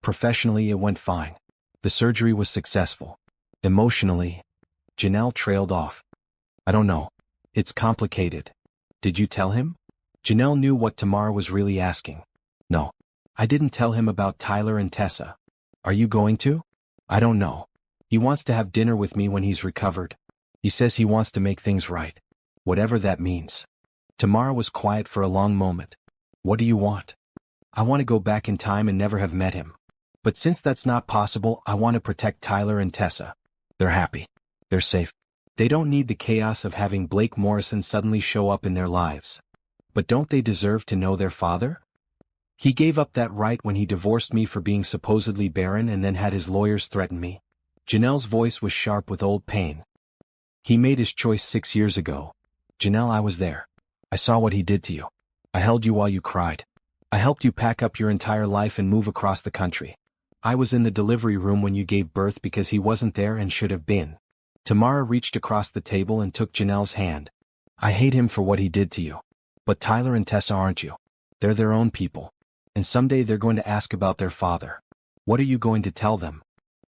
Professionally, it went fine. The surgery was successful. Emotionally, Janelle trailed off. I don't know. It's complicated. Did you tell him? Janelle knew what Tamara was really asking. No. I didn't tell him about Tyler and Tessa. Are you going to? I don't know. He wants to have dinner with me when he's recovered. He says he wants to make things right. Whatever that means. Tamara was quiet for a long moment. What do you want? I want to go back in time and never have met him. But since that's not possible, I want to protect Tyler and Tessa. They're happy. They're safe. They don't need the chaos of having Blake Morrison suddenly show up in their lives. But don't they deserve to know their father? He gave up that right when he divorced me for being supposedly barren and then had his lawyers threaten me. Janelle's voice was sharp with old pain. He made his choice 6 years ago. Janelle, I was there. I saw what he did to you. I held you while you cried. I helped you pack up your entire life and move across the country. I was in the delivery room when you gave birth because he wasn't there and should have been. Tamara reached across the table and took Janelle's hand. I hate him for what he did to you. But Tyler and Tessa aren't you. They're their own people. And someday they're going to ask about their father. What are you going to tell them?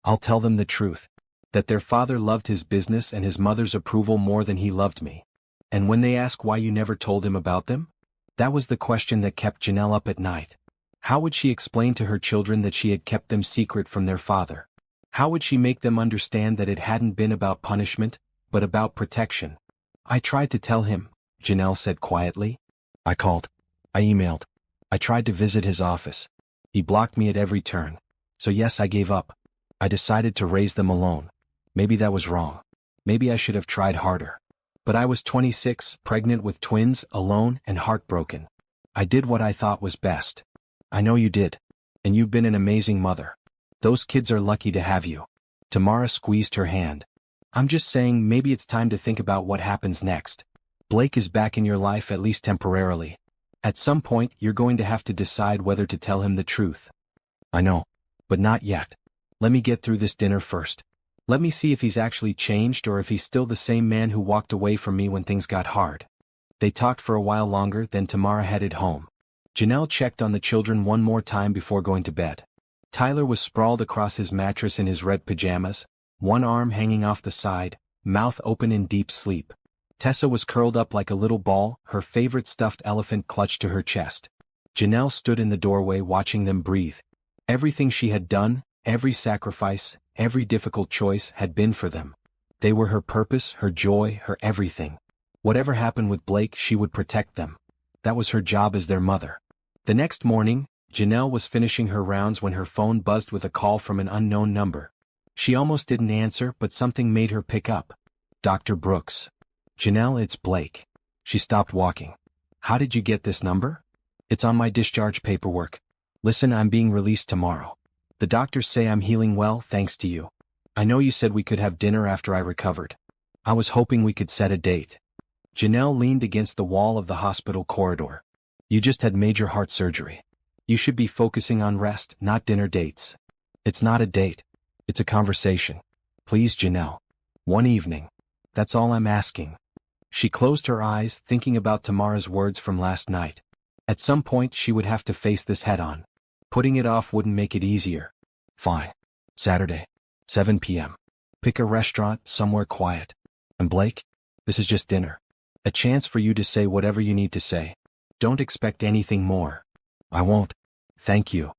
I'll tell them the truth. That their father loved his business and his mother's approval more than he loved me. And when they ask why you never told him about them? That was the question that kept Janelle up at night. How would she explain to her children that she had kept them secret from their father? How would she make them understand that it hadn't been about punishment, but about protection? I tried to tell him, Janelle said quietly. I called. I emailed. I tried to visit his office. He blocked me at every turn. So yes, I gave up. I decided to raise them alone. Maybe that was wrong. Maybe I should have tried harder. But I was 26, pregnant with twins, alone, and heartbroken. I did what I thought was best. I know you did. And you've been an amazing mother. Those kids are lucky to have you. Tamara squeezed her hand. I'm just saying maybe it's time to think about what happens next. Blake is back in your life, at least temporarily. At some point, you're going to have to decide whether to tell him the truth. I know. But not yet. Let me get through this dinner first. Let me see if he's actually changed or if he's still the same man who walked away from me when things got hard. They talked for a while longer, then Tamara headed home. Janelle checked on the children one more time before going to bed. Tyler was sprawled across his mattress in his red pajamas, one arm hanging off the side, mouth open in deep sleep. Tessa was curled up like a little ball, her favorite stuffed elephant clutched to her chest. Janelle stood in the doorway watching them breathe. Everything she had done, every sacrifice, every difficult choice had been for them. They were her purpose, her joy, her everything. Whatever happened with Blake, she would protect them. That was her job as their mother. The next morning, Janelle was finishing her rounds when her phone buzzed with a call from an unknown number. She almost didn't answer, but something made her pick up. Dr. Brooks. Janelle, it's Blake. She stopped walking. How did you get this number? It's on my discharge paperwork. Listen, I'm being released tomorrow. The doctors say I'm healing well thanks to you. I know you said we could have dinner after I recovered. I was hoping we could set a date. Janelle leaned against the wall of the hospital corridor. You just had major heart surgery. You should be focusing on rest, not dinner dates. It's not a date. It's a conversation. Please, Janelle. One evening. That's all I'm asking. She closed her eyes, thinking about Tamara's words from last night. At some point she would have to face this head-on. Putting it off wouldn't make it easier. Fine. Saturday. 7 p.m. Pick a restaurant, somewhere quiet. And Blake? This is just dinner. A chance for you to say whatever you need to say. Don't expect anything more. I won't. Thank you.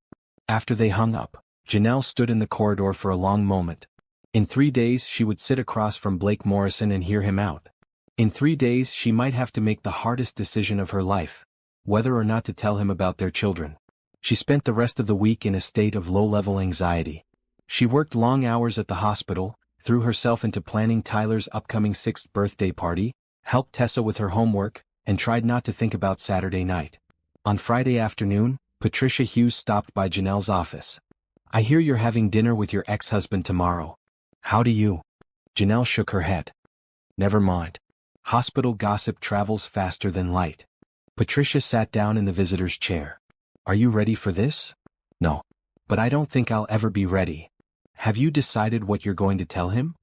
After they hung up, Janelle stood in the corridor for a long moment. In 3 days she would sit across from Blake Morrison and hear him out. In 3 days she might have to make the hardest decision of her life, whether or not to tell him about their children. She spent the rest of the week in a state of low-level anxiety. She worked long hours at the hospital, threw herself into planning Tyler's upcoming 6th birthday party, helped Tessa with her homework, and tried not to think about Saturday night. On Friday afternoon, Patricia Hughes stopped by Janelle's office. I hear you're having dinner with your ex-husband tomorrow. How do you? Janelle shook her head. Never mind. Hospital gossip travels faster than light. Patricia sat down in the visitor's chair. Are you ready for this? No. But I don't think I'll ever be ready. Have you decided what you're going to tell him?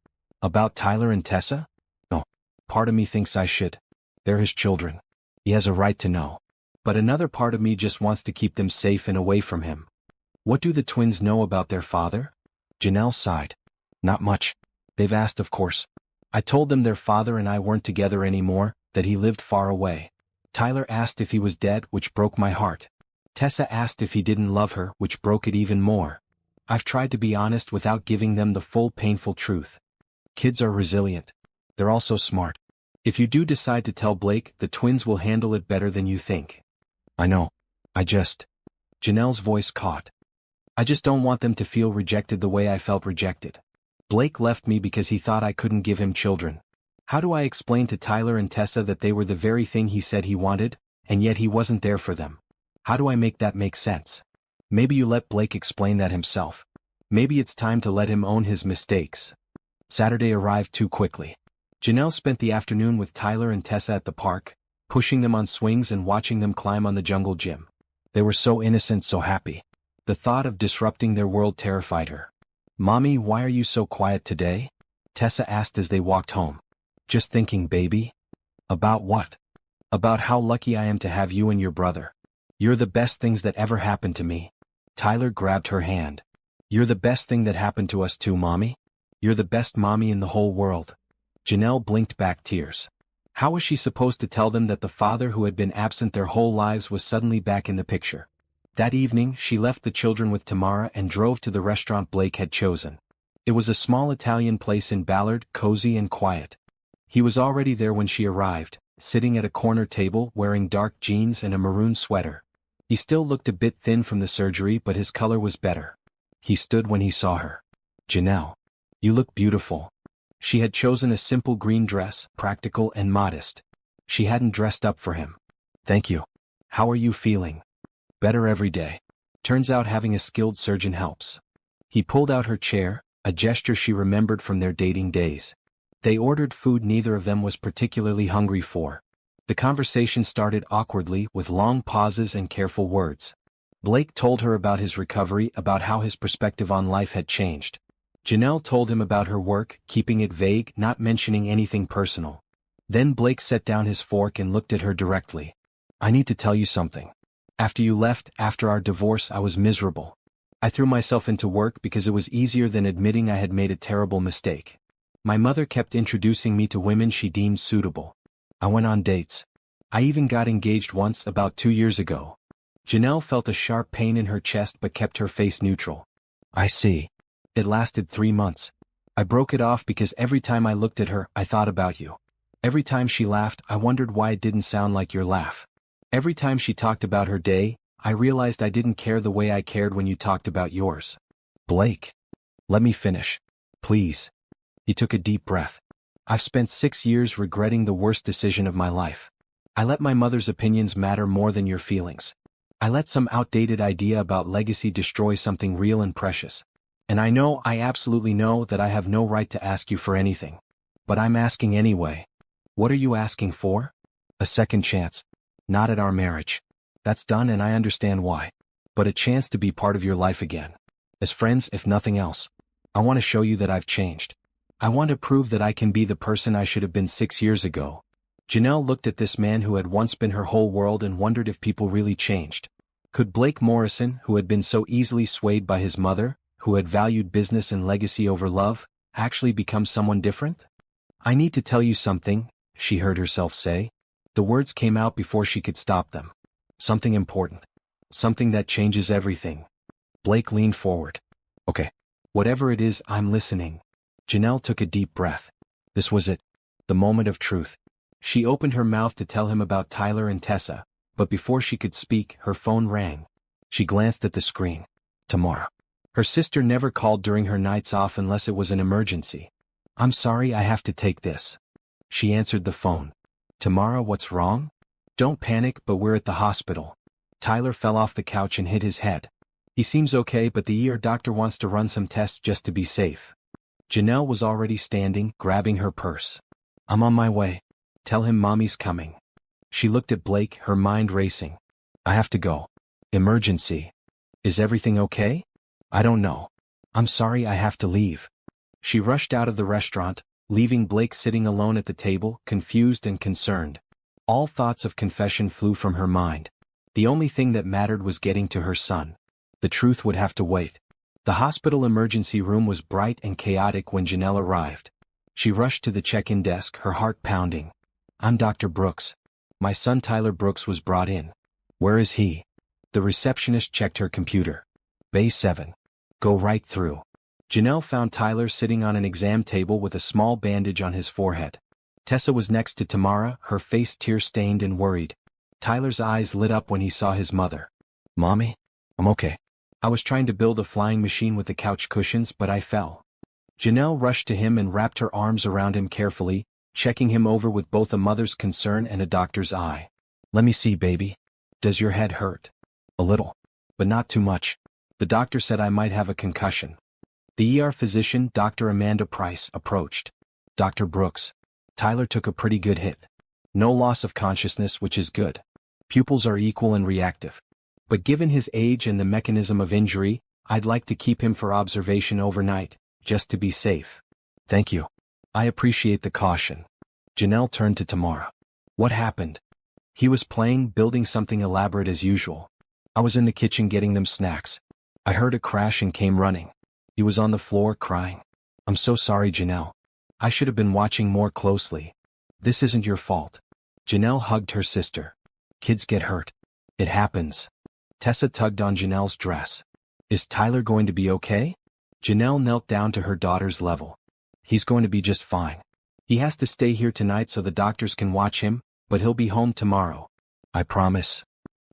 About Tyler and Tessa? No. Part of me thinks I should. They're his children. He has a right to know. But another part of me just wants to keep them safe and away from him. What do the twins know about their father? Janelle sighed. Not much. They've asked, of course. I told them their father and I weren't together anymore, that he lived far away. Tyler asked if he was dead, which broke my heart. Tessa asked if he didn't love her, which broke it even more. I've tried to be honest without giving them the full painful truth. Kids are resilient. They're also smart. If you do decide to tell Blake, the twins will handle it better than you think. I know. Janelle's voice caught. I just don't want them to feel rejected the way I felt rejected. Blake left me because he thought I couldn't give him children. How do I explain to Tyler and Tessa that they were the very thing he said he wanted, and yet he wasn't there for them? How do I make that make sense? Maybe you let Blake explain that himself. Maybe it's time to let him own his mistakes. Saturday arrived too quickly. Janelle spent the afternoon with Tyler and Tessa at the park, pushing them on swings and watching them climb on the jungle gym. They were so innocent, so happy. The thought of disrupting their world terrified her. Mommy, why are you so quiet today? Tessa asked as they walked home. Just thinking, baby. About what? About how lucky I am to have you and your brother. You're the best things that ever happened to me. Tyler grabbed her hand. You're the best thing that happened to us too, Mommy. You're the best mommy in the whole world. Janelle blinked back tears. How was she supposed to tell them that the father who had been absent their whole lives was suddenly back in the picture? That evening, she left the children with Tamara and drove to the restaurant Blake had chosen. It was a small Italian place in Ballard, cozy and quiet. He was already there when she arrived, sitting at a corner table wearing dark jeans and a maroon sweater. He still looked a bit thin from the surgery, but his color was better. He stood when he saw her. Janelle. You look beautiful. She had chosen a simple green dress, practical and modest. She hadn't dressed up for him. Thank you. How are you feeling? Better every day. Turns out having a skilled surgeon helps. He pulled out her chair, a gesture she remembered from their dating days. They ordered food neither of them was particularly hungry for. The conversation started awkwardly with long pauses and careful words. Blake told her about his recovery, about how his perspective on life had changed. Janelle told him about her work, keeping it vague, not mentioning anything personal. Then Blake set down his fork and looked at her directly. I need to tell you something. After you left, after our divorce, I was miserable. I threw myself into work because it was easier than admitting I had made a terrible mistake. My mother kept introducing me to women she deemed suitable. I went on dates. I even got engaged once about 2 years ago. Janelle felt a sharp pain in her chest but kept her face neutral. I see. It lasted 3 months. I broke it off because every time I looked at her, I thought about you. Every time she laughed, I wondered why it didn't sound like your laugh. Every time she talked about her day, I realized I didn't care the way I cared when you talked about yours. Blake. Let me finish. Please. He took a deep breath. I've spent 6 years regretting the worst decision of my life. I let my mother's opinions matter more than your feelings. I let some outdated idea about legacy destroy something real and precious. And I absolutely know that I have no right to ask you for anything. But I'm asking anyway. What are you asking for? A second chance. Not at our marriage. That's done and I understand why. But a chance to be part of your life again. As friends, if nothing else. I want to show you that I've changed. I want to prove that I can be the person I should have been 6 years ago. Janelle looked at this man who had once been her whole world and wondered if people really changed. Could Blake Morrison, who had been so easily swayed by his mother, who had valued business and legacy over love, actually become someone different? I need to tell you something, she heard herself say. The words came out before she could stop them. Something important. Something that changes everything. Blake leaned forward. Okay. Whatever it is, I'm listening. Janelle took a deep breath. This was it. The moment of truth. She opened her mouth to tell him about Tyler and Tessa, but before she could speak, her phone rang. She glanced at the screen. Tamara. Her sister never called during her nights off unless it was an emergency. I'm sorry, I have to take this. She answered the phone. Tamara, what's wrong? Don't panic, but we're at the hospital. Tyler fell off the couch and hit his head. He seems okay, but the ER doctor wants to run some tests just to be safe. Janelle was already standing, grabbing her purse. I'm on my way. Tell him mommy's coming. She looked at Blake, her mind racing. I have to go. Emergency. Is everything okay? I don't know. I'm sorry, I have to leave. She rushed out of the restaurant, leaving Blake sitting alone at the table, confused and concerned. All thoughts of confession flew from her mind. The only thing that mattered was getting to her son. The truth would have to wait. The hospital emergency room was bright and chaotic when Janelle arrived. She rushed to the check-in desk, her heart pounding. I'm Dr. Brooks. My son Tyler Brooks was brought in. Where is he? The receptionist checked her computer. Bay 7. Go right through. Janelle found Tyler sitting on an exam table with a small bandage on his forehead. Tessa was next to Tamara, her face tear-stained and worried. Tyler's eyes lit up when he saw his mother. Mommy? I'm okay. I was trying to build a flying machine with the couch cushions, but I fell. Janelle rushed to him and wrapped her arms around him carefully, checking him over with both a mother's concern and a doctor's eye. Let me see, baby. Does your head hurt? A little. But not too much. The doctor said I might have a concussion. The ER physician, Dr. Amanda Price, approached. Dr. Brooks. Tyler took a pretty good hit. No loss of consciousness, which is good. Pupils are equal and reactive. But given his age and the mechanism of injury, I'd like to keep him for observation overnight, just to be safe. Thank you. I appreciate the caution. Janelle turned to Tamara. What happened? He was playing, building something elaborate as usual. I was in the kitchen getting them snacks. I heard a crash and came running. He was on the floor crying. I'm so sorry, Janelle. I should have been watching more closely. This isn't your fault. Janelle hugged her sister. Kids get hurt. It happens. Tessa tugged on Janelle's dress. Is Tyler going to be okay? Janelle knelt down to her daughter's level. He's going to be just fine. He has to stay here tonight so the doctors can watch him, but he'll be home tomorrow. I promise.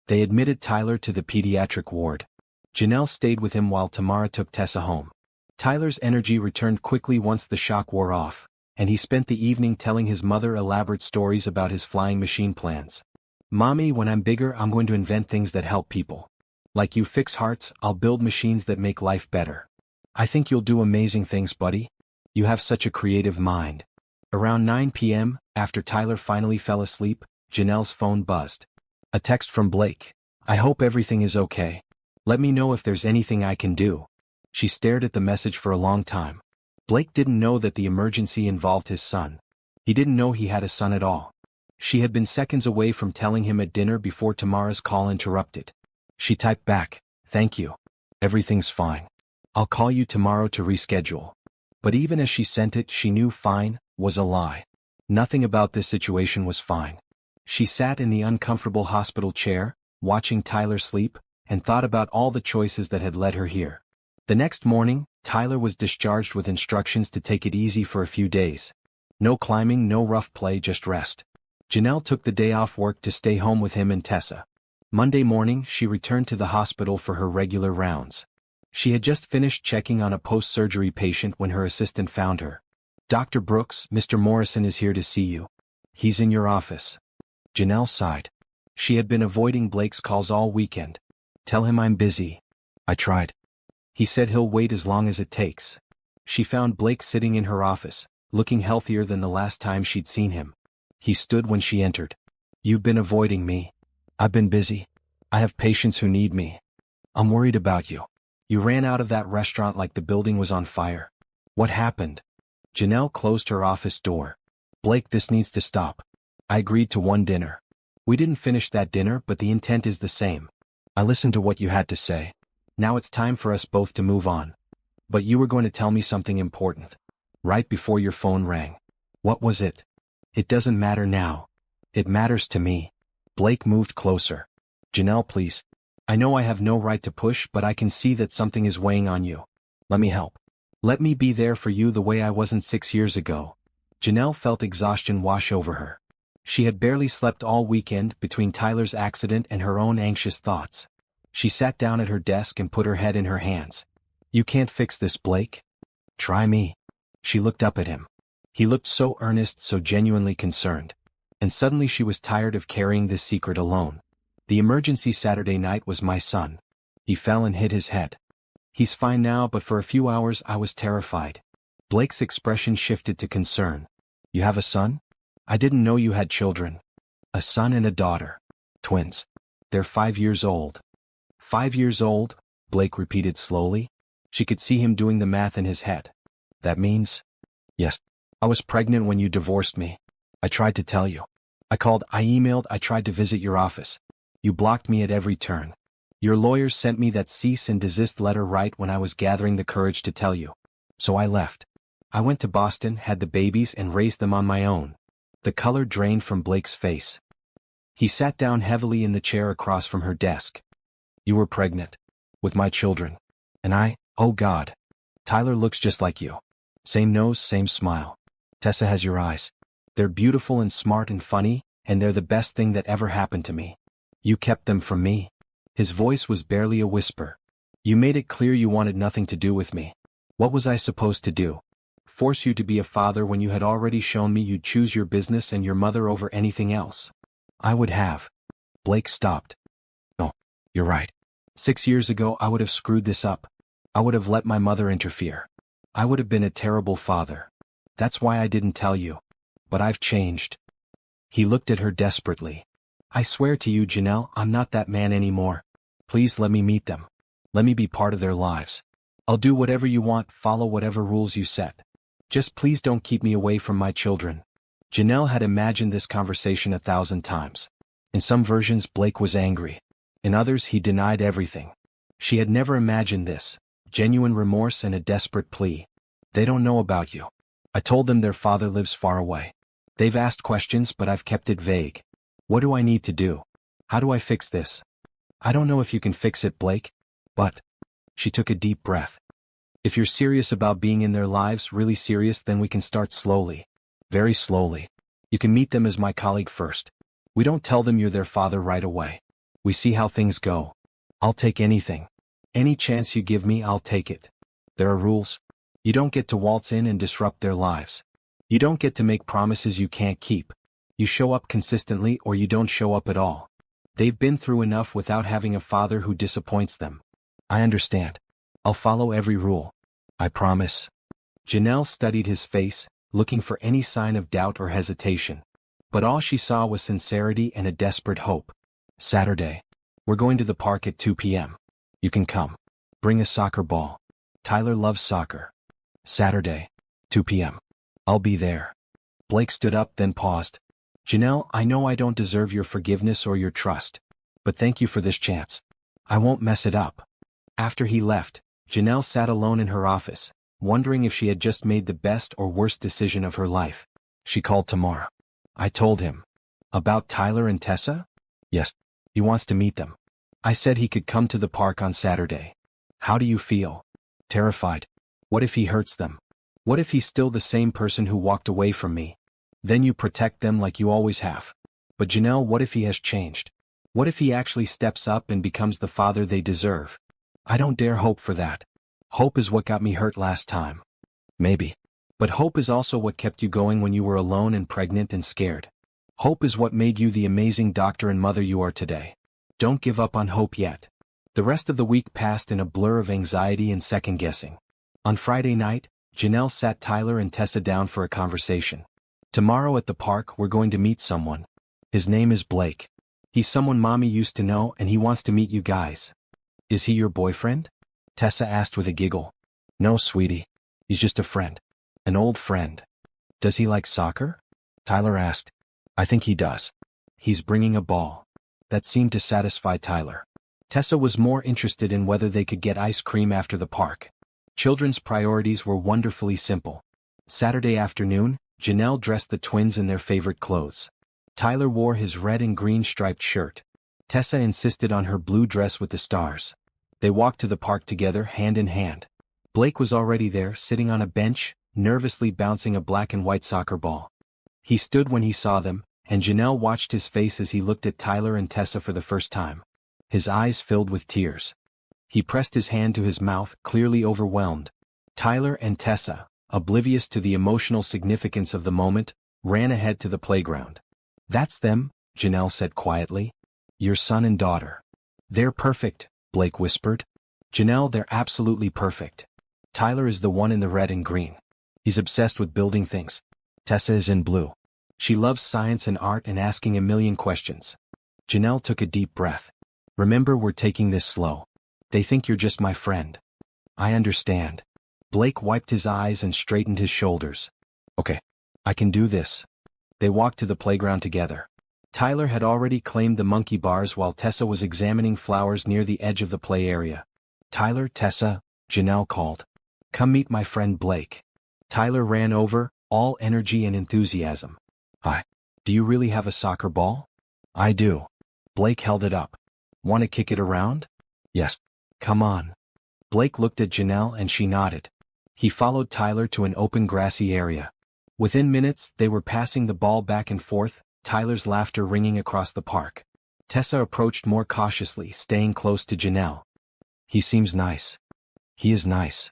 They admitted Tyler to the pediatric ward. Janelle stayed with him while Tamara took Tessa home. Tyler's energy returned quickly once the shock wore off, and he spent the evening telling his mother elaborate stories about his flying machine plans. Mommy, when I'm bigger, I'm going to invent things that help people. Like you fix hearts, I'll build machines that make life better. I think you'll do amazing things, buddy. You have such a creative mind. Around 9 p.m., after Tyler finally fell asleep, Janelle's phone buzzed. A text from Blake. I hope everything is okay. Let me know if there's anything I can do. She stared at the message for a long time. Blake didn't know that the emergency involved his son. He didn't know he had a son at all. She had been seconds away from telling him at dinner before Tamara's call interrupted. She typed back, thank you. Everything's fine. I'll call you tomorrow to reschedule. But even as she sent it, she knew fine was a lie. Nothing about this situation was fine. She sat in the uncomfortable hospital chair, watching Tyler sleep, and thought about all the choices that had led her here. The next morning, Tyler was discharged with instructions to take it easy for a few days. No climbing, no rough play, just rest. Janelle took the day off work to stay home with him and Tessa. Monday morning, she returned to the hospital for her regular rounds. She had just finished checking on a post-surgery patient when her assistant found her. Dr. Brooks, Mr. Morrison is here to see you. He's in your office. Janelle sighed. She had been avoiding Blake's calls all weekend. Tell him I'm busy. I tried. He said he'll wait as long as it takes. She found Blake sitting in her office, looking healthier than the last time she'd seen him. He stood when she entered. You've been avoiding me. I've been busy. I have patients who need me. I'm worried about you. You ran out of that restaurant like the building was on fire. What happened? Janelle closed her office door. Blake, this needs to stop. I agreed to one dinner. We didn't finish that dinner, but the intent is the same. I listened to what you had to say. Now it's time for us both to move on. But you were going to tell me something important. Right before your phone rang. What was it? It doesn't matter now. It matters to me. Blake moved closer. Janelle, please. I know I have no right to push, but I can see that something is weighing on you. Let me help. Let me be there for you the way I wasn't 6 years ago. Janelle felt exhaustion wash over her. She had barely slept all weekend between Tyler's accident and her own anxious thoughts. She sat down at her desk and put her head in her hands. You can't fix this, Blake. Try me. She looked up at him. He looked so earnest, so genuinely concerned. And suddenly she was tired of carrying this secret alone. The emergency Saturday night was my son. He fell and hit his head. He's fine now, but for a few hours I was terrified. Blake's expression shifted to concern. You have a son? I didn't know you had children. A son and a daughter. Twins. They're 5 years old. 5 years old? Blake repeated slowly. She could see him doing the math in his head. That means? Yes. I was pregnant when you divorced me. I tried to tell you. I called, I emailed, I tried to visit your office. You blocked me at every turn. Your lawyers sent me that cease and desist letter right when I was gathering the courage to tell you. So I left. I went to Boston, had the babies, and raised them on my own. The color drained from Blake's face. He sat down heavily in the chair across from her desk. You were pregnant. With my children. And I, oh God. Tyler looks just like you. Same nose, same smile. Tessa has your eyes. They're beautiful and smart and funny, and they're the best thing that ever happened to me. You kept them from me. His voice was barely a whisper. You made it clear you wanted nothing to do with me. What was I supposed to do? Force you to be a father when you had already shown me you'd choose your business and your mother over anything else? I would have. Blake stopped. No, you're right. 6 years ago I would have screwed this up. I would have let my mother interfere. I would have been a terrible father. That's why I didn't tell you. But I've changed. He looked at her desperately. I swear to you, Janelle, I'm not that man anymore. Please let me meet them. Let me be part of their lives. I'll do whatever you want, follow whatever rules you set. Just please don't keep me away from my children. Janelle had imagined this conversation 1,000 times. In some versions, Blake was angry. In others, he denied everything. She had never imagined this. Genuine remorse and a desperate plea. They don't know about you. I told them their father lives far away. They've asked questions, but I've kept it vague. What do I need to do? How do I fix this? I don't know if you can fix it, Blake. But. She took a deep breath. If you're serious about being in their lives, really serious, then we can start slowly. Very slowly. You can meet them as my colleague first. We don't tell them you're their father right away. We see how things go. I'll take anything. Any chance you give me, I'll take it. There are rules. You don't get to waltz in and disrupt their lives. You don't get to make promises you can't keep. You show up consistently or you don't show up at all. They've been through enough without having a father who disappoints them. I understand. I'll follow every rule. I promise. Janelle studied his face, looking for any sign of doubt or hesitation. But all she saw was sincerity and a desperate hope. Saturday. We're going to the park at 2 p.m. You can come. Bring a soccer ball. Tyler loves soccer. Saturday. 2 p.m. I'll be there. Blake stood up, then paused. Janelle, I know I don't deserve your forgiveness or your trust. But thank you for this chance. I won't mess it up. After he left, Janelle sat alone in her office, wondering if she had just made the best or worst decision of her life. She called tomorrow. I told him. About Tyler and Tessa? Yes. He wants to meet them. I said he could come to the park on Saturday. How do you feel? Terrified. What if he hurts them? What if he's still the same person who walked away from me? Then you protect them like you always have. But Janelle, what if he has changed? What if he actually steps up and becomes the father they deserve? I don't dare hope for that. Hope is what got me hurt last time. Maybe. But hope is also what kept you going when you were alone and pregnant and scared. Hope is what made you the amazing doctor and mother you are today. Don't give up on hope yet. The rest of the week passed in a blur of anxiety and second-guessing. On Friday night, Janelle sat Tyler and Tessa down for a conversation. Tomorrow at the park, we're going to meet someone. His name is Blake. He's someone Mommy used to know and he wants to meet you guys. Is he your boyfriend? Tessa asked with a giggle. No, sweetie. He's just a friend. An old friend. Does he like soccer? Tyler asked. I think he does. He's bringing a ball. That seemed to satisfy Tyler. Tessa was more interested in whether they could get ice cream after the park. Children's priorities were wonderfully simple. Saturday afternoon, Janelle dressed the twins in their favorite clothes. Tyler wore his red and green striped shirt. Tessa insisted on her blue dress with the stars. They walked to the park together, hand in hand. Blake was already there, sitting on a bench, nervously bouncing a black and white soccer ball. He stood when he saw them, and Janelle watched his face as he looked at Tyler and Tessa for the first time. His eyes filled with tears. He pressed his hand to his mouth, clearly overwhelmed. Tyler and Tessa, oblivious to the emotional significance of the moment, ran ahead to the playground. "That's them," Janelle said quietly. "Your son and daughter." "They're perfect," Blake whispered. "Janelle, they're absolutely perfect. Tyler is the one in the red and green. He's obsessed with building things. Tessa is in blue. She loves science and art and asking a million questions." Janelle took a deep breath. "Remember, we're taking this slow. They think you're just my friend." "I understand." Blake wiped his eyes and straightened his shoulders. "Okay. I can do this." They walked to the playground together. Tyler had already claimed the monkey bars while Tessa was examining flowers near the edge of the play area. "Tyler, Tessa," Janelle called. "Come meet my friend Blake." Tyler ran over, all energy and enthusiasm. "Hi. Do you really have a soccer ball?" "I do." Blake held it up. "Want to kick it around?" "Yes. Come on." Blake looked at Janelle and she nodded. He followed Tyler to an open grassy area. Within minutes, they were passing the ball back and forth, Tyler's laughter ringing across the park. Tessa approached more cautiously, staying close to Janelle. "He seems nice." "He is nice."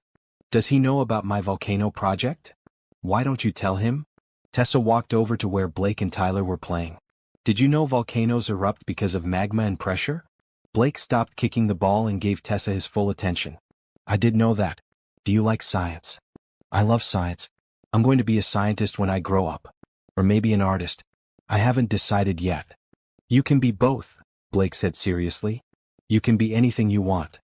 "Does he know about my volcano project?" "Why don't you tell him?" Tessa walked over to where Blake and Tyler were playing. "Did you know volcanoes erupt because of magma and pressure?" Blake stopped kicking the ball and gave Tessa his full attention. "I did know that. Do you like science?" "I love science. I'm going to be a scientist when I grow up. Or maybe an artist. I haven't decided yet." "You can be both," Blake said seriously. "You can be anything you want."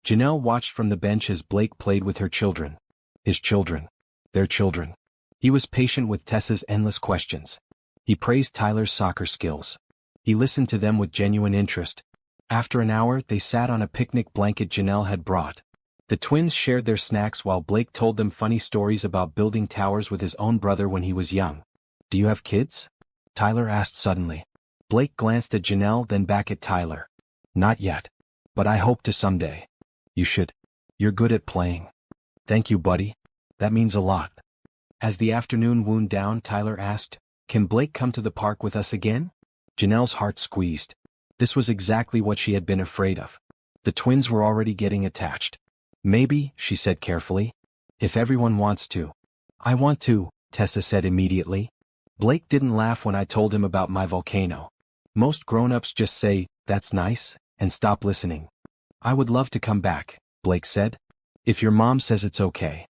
Janelle watched from the bench as Blake played with her children. His children. Their children. He was patient with Tessa's endless questions. He praised Tyler's soccer skills. He listened to them with genuine interest. After an hour, they sat on a picnic blanket Janelle had brought. The twins shared their snacks while Blake told them funny stories about building towers with his own brother when he was young. "Do you have kids?" Tyler asked suddenly. Blake glanced at Janelle, then back at Tyler. "Not yet. But I hope to someday." "You should. You're good at playing." "Thank you, buddy. That means a lot." As the afternoon wound down, Tyler asked, "Can Blake come to the park with us again?" Janelle's heart squeezed. This was exactly what she had been afraid of. The twins were already getting attached. "Maybe," she said carefully. "If everyone wants to." "I want to," Tessa said immediately. "Blake didn't laugh when I told him about my volcano. Most grown-ups just say, 'That's nice,' and stop listening." "I would love to come back," Blake said. "If your mom says it's okay."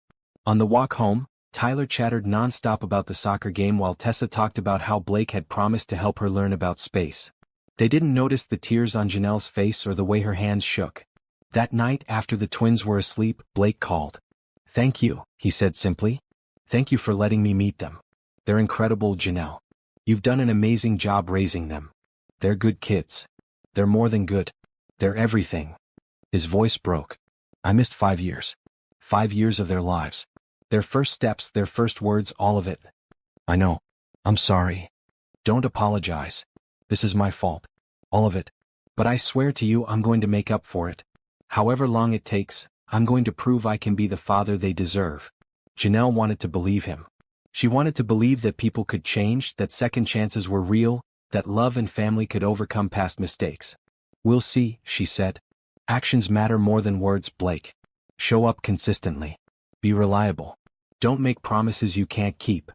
On the walk home, Tyler chattered non-stop about the soccer game while Tessa talked about how Blake had promised to help her learn about space. They didn't notice the tears on Janelle's face or the way her hands shook. That night, after the twins were asleep, Blake called. "Thank you," he said simply. "Thank you for letting me meet them. They're incredible, Janelle. You've done an amazing job raising them. They're good kids. They're more than good. They're everything." His voice broke. "I missed 5 years. 5 years of their lives. Their first steps, their first words, all of it." "I know. I'm sorry." "Don't apologize. This is my fault. All of it. But I swear to you I'm going to make up for it. However long it takes, I'm going to prove I can be the father they deserve." Janelle wanted to believe him. She wanted to believe that people could change, that second chances were real, that love and family could overcome past mistakes. "We'll see," she said. "Actions matter more than words, Blake. Show up consistently. Be reliable. Don't make promises you can't keep."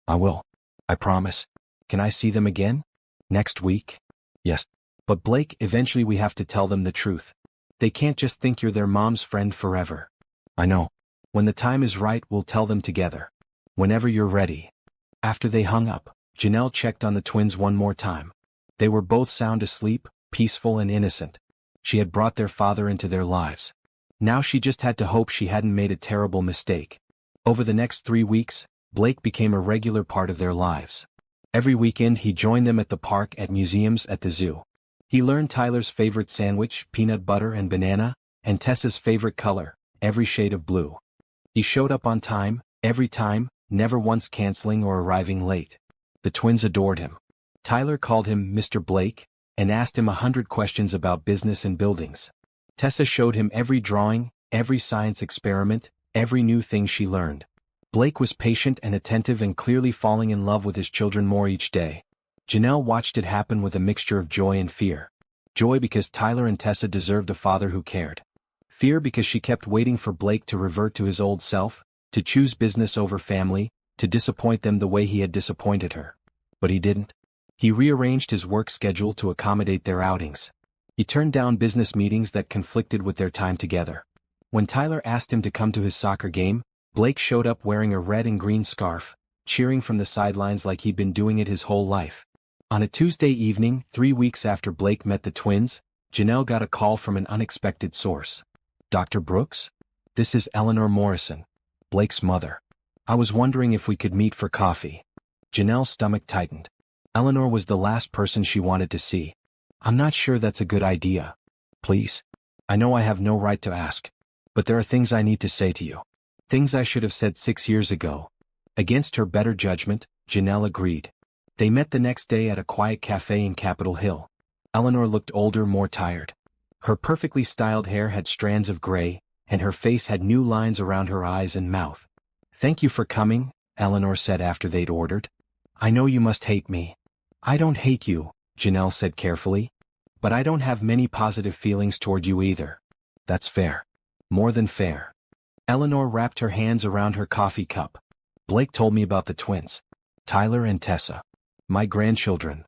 "I will. I promise." "Can I see them again?" "Next week?" "Yes. But Blake, eventually we have to tell them the truth. They can't just think you're their mom's friend forever." "I know. When the time is right, we'll tell them together. Whenever you're ready." After they hung up, Janelle checked on the twins one more time. They were both sound asleep, peaceful and innocent. She had brought their father into their lives. Now she just had to hope she hadn't made a terrible mistake. Over the next 3 weeks, Blake became a regular part of their lives. Every weekend he joined them at the park, at museums, at the zoo. He learned Tyler's favorite sandwich, peanut butter and banana, and Tessa's favorite color, every shade of blue. He showed up on time, every time, never once canceling or arriving late. The twins adored him. Tyler called him Mr. Blake, and asked him 100 questions about business and buildings. Tessa showed him every drawing, every science experiment, every new thing she learned. Blake was patient and attentive and clearly falling in love with his children more each day. Janelle watched it happen with a mixture of joy and fear. Joy because Tyler and Tessa deserved a father who cared. Fear because she kept waiting for Blake to revert to his old self, to choose business over family, to disappoint them the way he had disappointed her. But he didn't. He rearranged his work schedule to accommodate their outings. He turned down business meetings that conflicted with their time together. When Tyler asked him to come to his soccer game, Blake showed up wearing a red and green scarf, cheering from the sidelines like he'd been doing it his whole life. On a Tuesday evening, 3 weeks after Blake met the twins, Janelle got a call from an unexpected source. "Dr. Brooks? This is Eleanor Morrison, Blake's mother. I was wondering if we could meet for coffee." Janelle's stomach tightened. Eleanor was the last person she wanted to see. "I'm not sure that's a good idea. Please. I know I have no right to ask. But there are things I need to say to you. Things I should have said 6 years ago." Against her better judgment, Janelle agreed. They met the next day at a quiet cafe in Capitol Hill. Eleanor looked older, more tired. Her perfectly styled hair had strands of gray, and her face had new lines around her eyes and mouth. "Thank you for coming," Eleanor said after they'd ordered. "I know you must hate me." "I don't hate you," Janelle said carefully. "But I don't have many positive feelings toward you either." "That's fair. More than fair." Eleanor wrapped her hands around her coffee cup. "Blake told me about the twins. Tyler and Tessa. My grandchildren."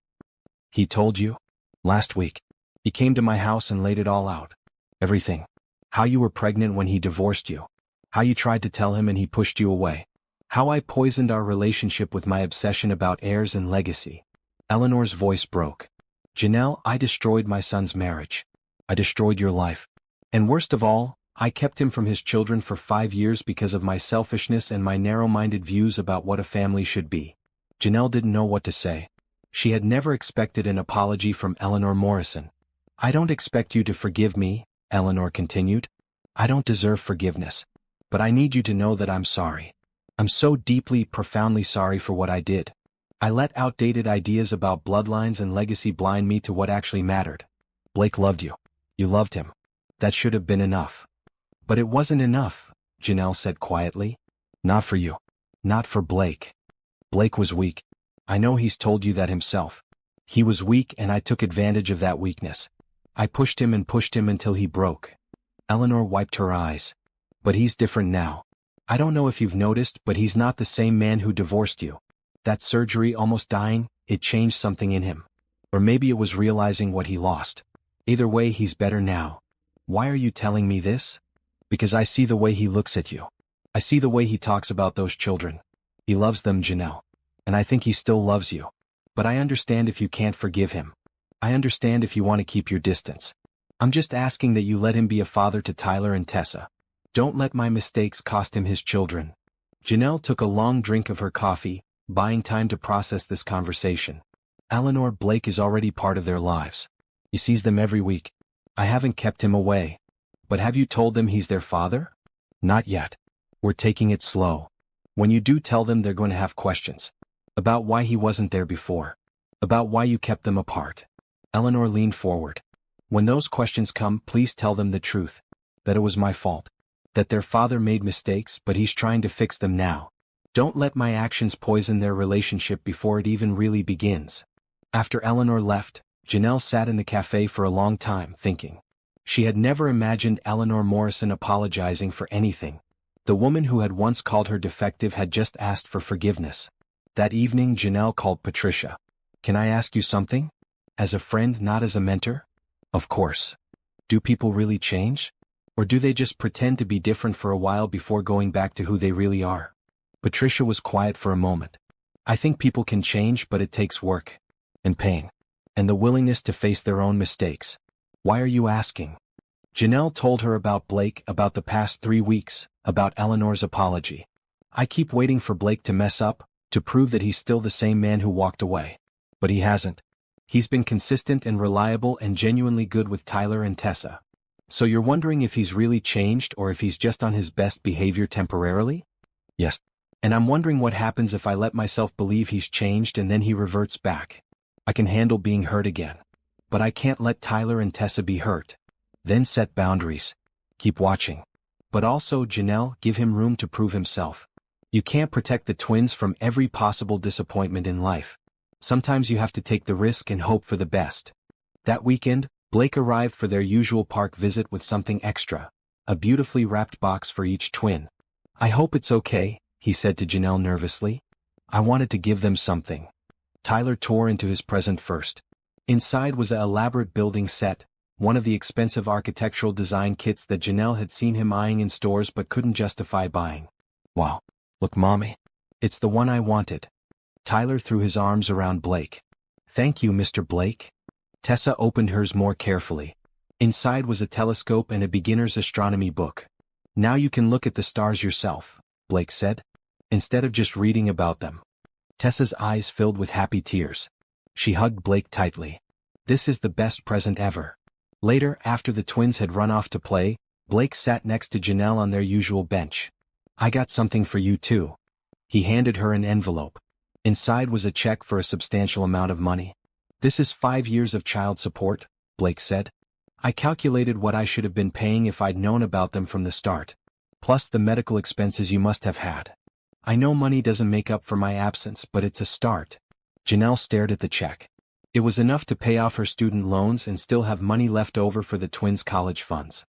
"He told you?" "Last week. He came to my house and laid it all out. Everything. How you were pregnant when he divorced you. How you tried to tell him and he pushed you away. How I poisoned our relationship with my obsession about heirs and legacy." Eleanor's voice broke. "Janelle, I destroyed my son's marriage. I destroyed your life. And worst of all, I kept him from his children for 5 years because of my selfishness and my narrow-minded views about what a family should be." Janelle didn't know what to say. She had never expected an apology from Eleanor Morrison. "I don't expect you to forgive me," Eleanor continued. "I don't deserve forgiveness. But I need you to know that I'm sorry. I'm so deeply, profoundly sorry for what I did. I let outdated ideas about bloodlines and legacy blind me to what actually mattered. Blake loved you. You loved him. That should have been enough." "But it wasn't enough," Janelle said quietly. "Not for you. Not for Blake. Blake was weak. I know he's told you that himself. He was weak and I took advantage of that weakness. I pushed him and pushed him until he broke." Eleanor wiped her eyes. "But he's different now. I don't know if you've noticed, but he's not the same man who divorced you. That surgery, almost dying, it changed something in him. Or maybe it was realizing what he lost. Either way, he's better now. Why are you telling me this? Because I see the way he looks at you. I see the way he talks about those children. He loves them, Janelle. And I think he still loves you. But I understand if you can't forgive him. I understand if you want to keep your distance. I'm just asking that you let him be a father to Tyler and Tessa. Don't let my mistakes cost him his children." Janelle took a long drink of her coffee, buying time to process this conversation. "Eleanor, Blake is already part of their lives. He sees them every week. I haven't kept him away. But have you told them he's their father?" "Not yet. We're taking it slow. When you do tell them, they're going to have questions. About why he wasn't there before. About why you kept them apart." Eleanor leaned forward. "When those questions come, please tell them the truth. That it was my fault. That their father made mistakes, but he's trying to fix them now. Don't let my actions poison their relationship before it even really begins." After Eleanor left, Janelle sat in the cafe for a long time, thinking. She had never imagined Eleanor Morrison apologizing for anything. The woman who had once called her defective had just asked for forgiveness. That evening, Janelle called Patricia. "Can I ask you something? As a friend, not as a mentor?" "Of course. Do people really change? Or do they just pretend to be different for a while before going back to who they really are?" Patricia was quiet for a moment. "I think people can change, but it takes work. And pain. And the willingness to face their own mistakes." "Why are you asking?" Janelle told her about Blake, about the past 3 weeks, about Eleanor's apology. "I keep waiting for Blake to mess up, to prove that he's still the same man who walked away. But he hasn't. He's been consistent and reliable and genuinely good with Tyler and Tessa. So you're wondering if he's really changed or if he's just on his best behavior temporarily?" "Yes. And I'm wondering what happens if I let myself believe he's changed and then he reverts back. I can handle being hurt again. But I can't let Tyler and Tessa be hurt. Then set boundaries. Keep watching. But also, Janelle, give him room to prove himself. You can't protect the twins from every possible disappointment in life. Sometimes you have to take the risk and hope for the best. That weekend, Blake arrived for their usual park visit with something extra. A beautifully wrapped box for each twin. I hope it's okay, he said to Janelle nervously. I wanted to give them something. Tyler tore into his present first. Inside was an elaborate building set, one of the expensive architectural design kits that Janelle had seen him eyeing in stores but couldn't justify buying. Wow. Look, Mommy. It's the one I wanted. Tyler threw his arms around Blake. Thank you, Mr. Blake. Tessa opened hers more carefully. Inside was a telescope and a beginner's astronomy book. Now you can look at the stars yourself, Blake said, instead of just reading about them. Tessa's eyes filled with happy tears. She hugged Blake tightly. This is the best present ever. Later, after the twins had run off to play, Blake sat next to Janelle on their usual bench. I got something for you too. He handed her an envelope. Inside was a check for a substantial amount of money. This is 5 years of child support, Blake said. I calculated what I should have been paying if I'd known about them from the start. Plus the medical expenses you must have had. I know money doesn't make up for my absence, but it's a start. Janelle stared at the check. It was enough to pay off her student loans and still have money left over for the twins' college funds.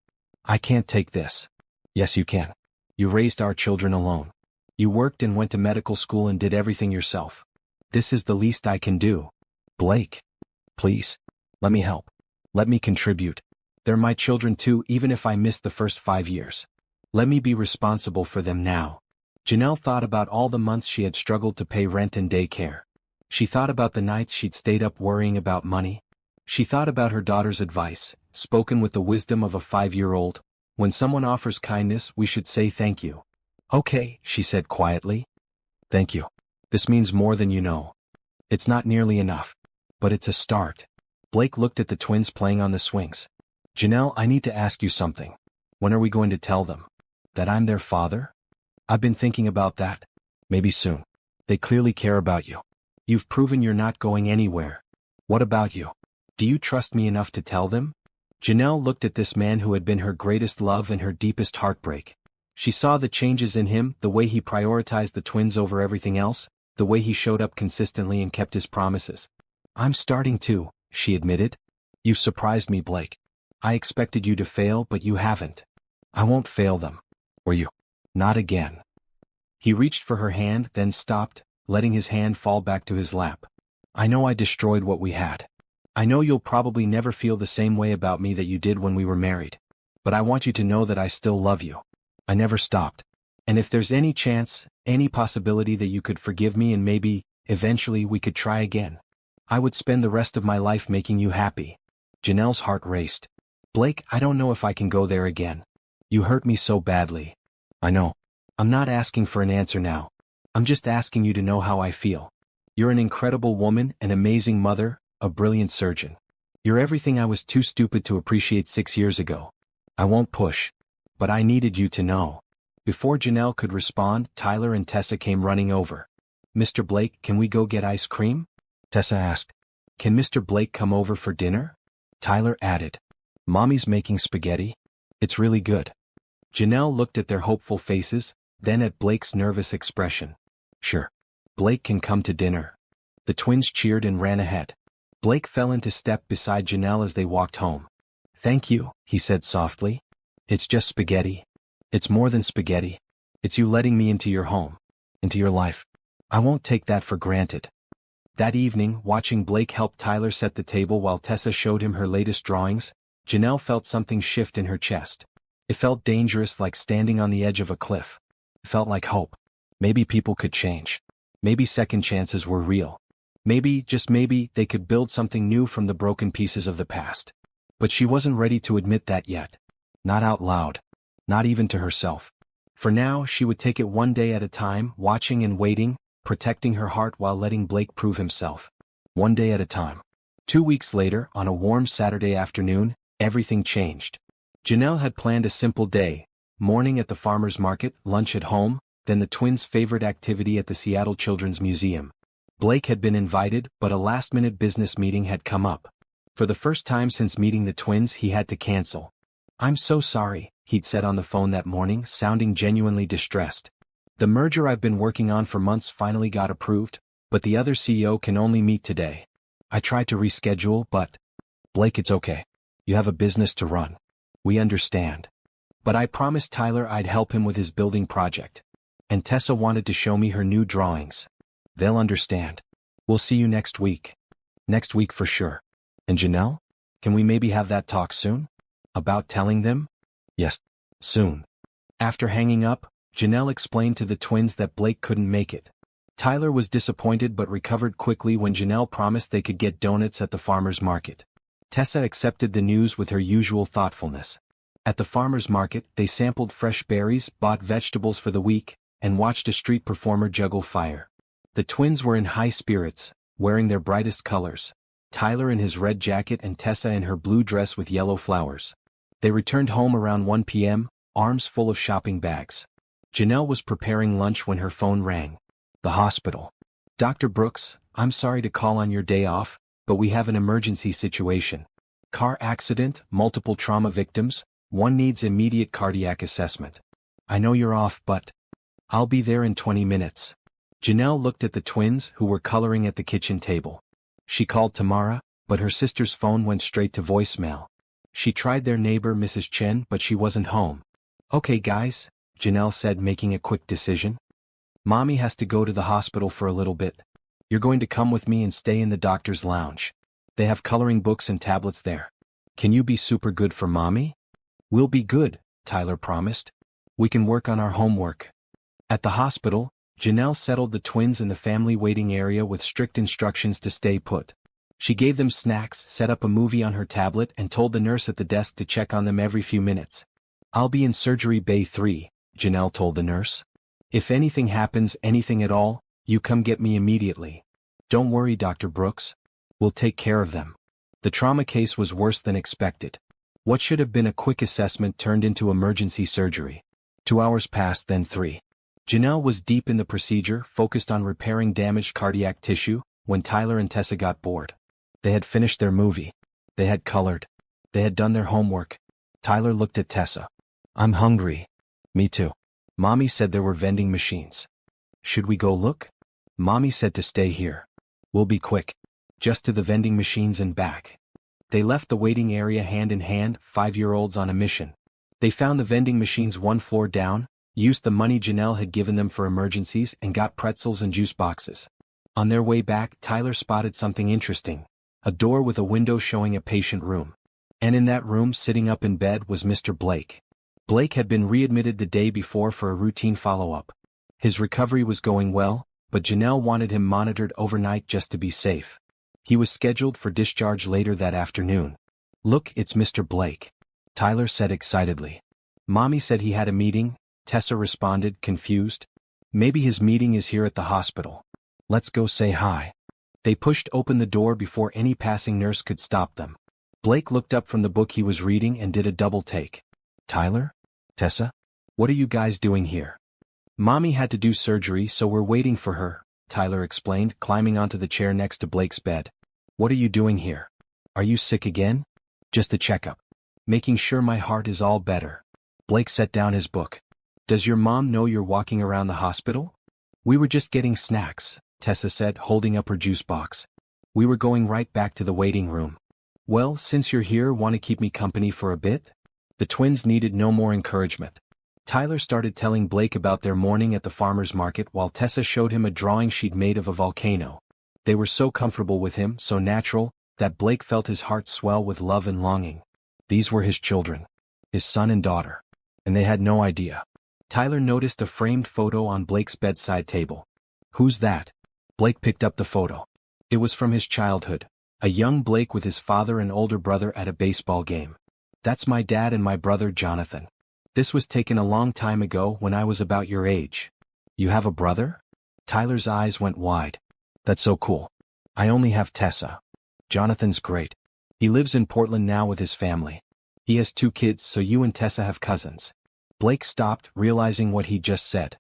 I can't take this. Yes, you can. You raised our children alone. You worked and went to medical school and did everything yourself. This is the least I can do. Blake. Please. Let me help. Let me contribute. They're my children too, even if I missed the first 5 years. Let me be responsible for them now. Janelle thought about all the months she had struggled to pay rent and daycare. She thought about the nights she'd stayed up worrying about money. She thought about her daughter's advice, spoken with the wisdom of a 5-year-old. When someone offers kindness, we should say thank you. Okay, she said quietly. Thank you. This means more than you know. It's not nearly enough. But it's a start. Blake looked at the twins playing on the swings. Janelle, I need to ask you something. When are we going to tell them? That I'm their father? I've been thinking about that. Maybe soon. They clearly care about you. You've proven you're not going anywhere. What about you? Do you trust me enough to tell them? Janelle looked at this man who had been her greatest love and her deepest heartbreak. She saw the changes in him, the way he prioritized the twins over everything else, the way he showed up consistently and kept his promises. I'm starting to, she admitted. You've surprised me, Blake. I expected you to fail, but you haven't. I won't fail them. Or you. Not again. He reached for her hand, then stopped, letting his hand fall back to his lap. I know I destroyed what we had. I know you'll probably never feel the same way about me that you did when we were married. But I want you to know that I still love you. I never stopped. And if there's any chance, any possibility that you could forgive me and maybe, eventually we could try again, I would spend the rest of my life making you happy. Janelle's heart raced. Blake, I don't know if I can go there again. You hurt me so badly. I know. I'm not asking for an answer now. I'm just asking you to know how I feel. You're an incredible woman, an amazing mother, a brilliant surgeon. You're everything I was too stupid to appreciate 6 years ago. I won't push. But I needed you to know. Before Janelle could respond, Tyler and Tessa came running over. Mr. Blake, can we go get ice cream? Tessa asked. Can Mr. Blake come over for dinner? Tyler added. Mommy's making spaghetti. It's really good. Janelle looked at their hopeful faces, then at Blake's nervous expression. Sure. Blake can come to dinner. The twins cheered and ran ahead. Blake fell into step beside Janelle as they walked home. Thank you, he said softly. It's just spaghetti. It's more than spaghetti. It's you letting me into your home. Into your life. I won't take that for granted. That evening, watching Blake help Tyler set the table while Tessa showed him her latest drawings, Janelle felt something shift in her chest. It felt dangerous, like standing on the edge of a cliff. It felt like hope. Maybe people could change. Maybe second chances were real. Maybe, just maybe, they could build something new from the broken pieces of the past. But she wasn't ready to admit that yet. Not out loud. Not even to herself. For now, she would take it one day at a time, watching and waiting, protecting her heart while letting Blake prove himself. One day at a time. 2 weeks later, on a warm Saturday afternoon, everything changed. Janelle had planned a simple day: morning at the farmer's market, lunch at home, then the twins' favorite activity at the Seattle Children's Museum. Blake had been invited, but a last-minute business meeting had come up. For the first time since meeting the twins, he had to cancel. "I'm so sorry," he'd said on the phone that morning, sounding genuinely distressed. "The merger I've been working on for months finally got approved, but the other CEO can only meet today. I tried to reschedule, but..." "Blake, it's okay. You have a business to run. We understand. But I promised Tyler I'd help him with his building project. And Tessa wanted to show me her new drawings. They'll understand. We'll see you next week." "Next week for sure. And Janelle? Can we maybe have that talk soon? About telling them?" "Yes. Soon." After hanging up, Janelle explained to the twins that Blake couldn't make it. Tyler was disappointed but recovered quickly when Janelle promised they could get donuts at the farmer's market. Tessa accepted the news with her usual thoughtfulness. At the farmer's market, they sampled fresh berries, bought vegetables for the week, and watched a street performer juggle fire. The twins were in high spirits, wearing their brightest colors. Tyler in his red jacket and Tessa in her blue dress with yellow flowers. They returned home around 1 p.m., arms full of shopping bags. Janelle was preparing lunch when her phone rang. The hospital. "Dr. Brooks, I'm sorry to call on your day off, but we have an emergency situation. Car accident, multiple trauma victims, one needs immediate cardiac assessment. I know you're off, but I'll be there in 20 minutes. Janelle looked at the twins who were coloring at the kitchen table. She called Tamara, but her sister's phone went straight to voicemail. She tried their neighbor Mrs. Chen, but she wasn't home. "Okay guys," Janelle said, making a quick decision. "Mommy has to go to the hospital for a little bit. You're going to come with me and stay in the doctor's lounge. They have coloring books and tablets there. Can you be super good for Mommy?" "We'll be good," Tyler promised. "We can work on our homework." At the hospital, Janelle settled the twins in the family waiting area with strict instructions to stay put. She gave them snacks, set up a movie on her tablet, and told the nurse at the desk to check on them every few minutes. "I'll be in surgery bay 3, Janelle told the nurse. "If anything happens, anything at all, you come get me immediately. Don't worry, Dr. Brooks. We'll take care of them." The trauma case was worse than expected. What should have been a quick assessment turned into emergency surgery. 2 hours passed, then 3. Janelle was deep in the procedure, focused on repairing damaged cardiac tissue, when Tyler and Tessa got bored. They had finished their movie. They had colored. They had done their homework. Tyler looked at Tessa. "I'm hungry." "Me too. Mommy said there were vending machines." "Should we go look?" "Mommy said to stay here. We'll be quick. Just to the vending machines and back." They left the waiting area hand in hand, 5-year-olds on a mission. They found the vending machines 1 floor down, used the money Janelle had given them for emergencies, and got pretzels and juice boxes. On their way back, Tyler spotted something interesting. A door with a window showing a patient room. And in that room, sitting up in bed, was Mr. Blake. Blake had been readmitted the day before for a routine follow-up. His recovery was going well, but Janelle wanted him monitored overnight just to be safe. He was scheduled for discharge later that afternoon. "Look, it's Mr. Blake," Tyler said excitedly. "Mommy said he had a meeting," Tessa responded, confused. "Maybe his meeting is here at the hospital. Let's go say hi." They pushed open the door before any passing nurse could stop them. Blake looked up from the book he was reading and did a double take. "Tyler? Tessa? What are you guys doing here?" "Mommy had to do surgery, so we're waiting for her," Tyler explained, climbing onto the chair next to Blake's bed. "What are you doing here? Are you sick again?" "Just a checkup. Making sure my heart is all better." Blake set down his book. "Does your mom know you're walking around the hospital?" "We were just getting snacks," Tessa said, holding up her juice box. "We were going right back to the waiting room." "Well, since you're here, want to keep me company for a bit?" The twins needed no more encouragement. Tyler started telling Blake about their morning at the farmer's market while Tessa showed him a drawing she'd made of a volcano. They were so comfortable with him, so natural, that Blake felt his heart swell with love and longing. These were his children. His son and daughter. And they had no idea. Tyler noticed a framed photo on Blake's bedside table. "Who's that?" Blake picked up the photo. It was from his childhood. A young Blake with his father and older brother at a baseball game. "That's my dad and my brother Jonathan. This was taken a long time ago when I was about your age." "You have a brother?" Tyler's eyes went wide. "That's so cool. I only have Tessa. Jonathan's great. He lives in Portland now with his family. He has 2 kids, so you and Tessa have cousins." Blake stopped, realizing what he'd just said.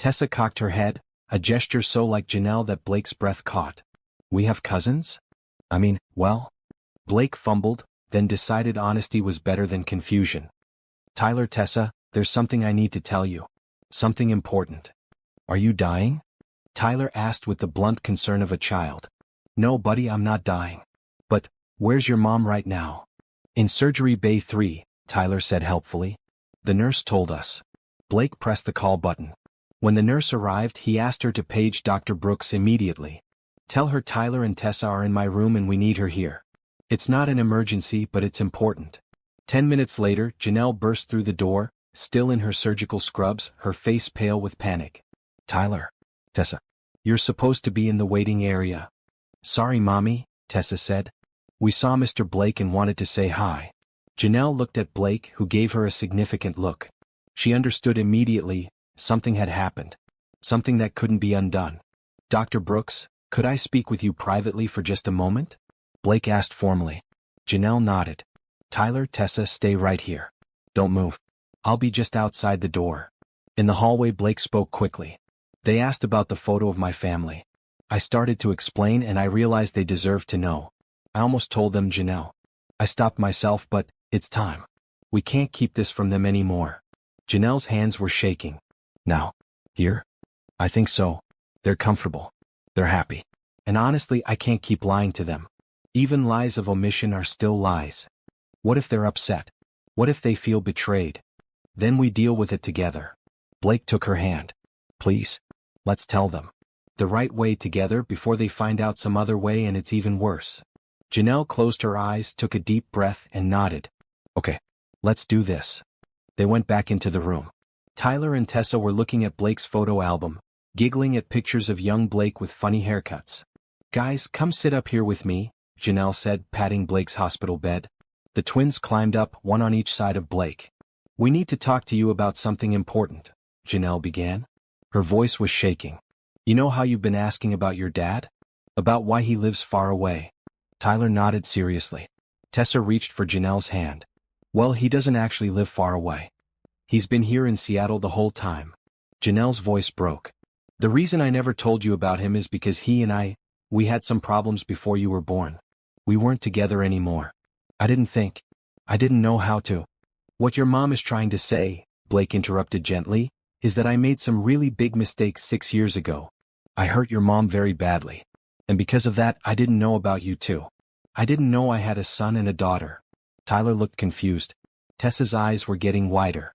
Tessa cocked her head, a gesture so like Janelle that Blake's breath caught. We have cousins? I mean, well. Blake fumbled, then decided honesty was better than confusion. Tyler, Tessa, there's something I need to tell you. Something important. Are you dying? Tyler asked with the blunt concern of a child. No, buddy, I'm not dying. But, where's your mom right now? In Surgery Bay 3, Tyler said helpfully. The nurse told us. Blake pressed the call button. When the nurse arrived, he asked her to page Dr. Brooks immediately. Tell her Tyler and Tessa are in my room and we need her here. It's not an emergency, but it's important. 10 minutes later, Janelle burst through the door, still in her surgical scrubs, her face pale with panic. Tyler. Tessa. You're supposed to be in the waiting area. Sorry, Mommy, Tessa said. We saw Mr. Blake and wanted to say hi. Janelle looked at Blake, who gave her a significant look. She understood immediately, something had happened. Something that couldn't be undone. Dr. Brooks, could I speak with you privately for just a moment? Blake asked formally. Janelle nodded. Tyler, Tessa, stay right here. Don't move. I'll be just outside the door. In the hallway, Blake spoke quickly. They asked about the photo of my family. I started to explain and I realized they deserved to know. I almost told them Janelle. I stopped myself, but it's time. We can't keep this from them anymore. Janelle's hands were shaking. Now, here? I think so. They're comfortable. They're happy. And honestly, I can't keep lying to them. Even lies of omission are still lies. What if they're upset? What if they feel betrayed? Then we deal with it together. Blake took her hand. Please. Let's tell them. The right way together before they find out some other way and it's even worse. Janelle closed her eyes, took a deep breath, and nodded. Okay. Let's do this. They went back into the room. Tyler and Tessa were looking at Blake's photo album, giggling at pictures of young Blake with funny haircuts. Guys, come sit up here with me, Janelle said, patting Blake's hospital bed. The twins climbed up, one on each side of Blake. We need to talk to you about something important, Janelle began. Her voice was shaking. You know how you've been asking about your dad? About why he lives far away. Tyler nodded seriously. Tessa reached for Janelle's hand. Well, he doesn't actually live far away. He's been here in Seattle the whole time. Janelle's voice broke. The reason I never told you about him is because he and we had some problems before you were born. We weren't together anymore. I didn't know how to. What your mom is trying to say, Blake interrupted gently, is that I made some really big mistakes 6 years ago. I hurt your mom very badly. And because of that, I didn't know about you too. I didn't know I had a son and a daughter. Tyler looked confused. Tessa's eyes were getting wider.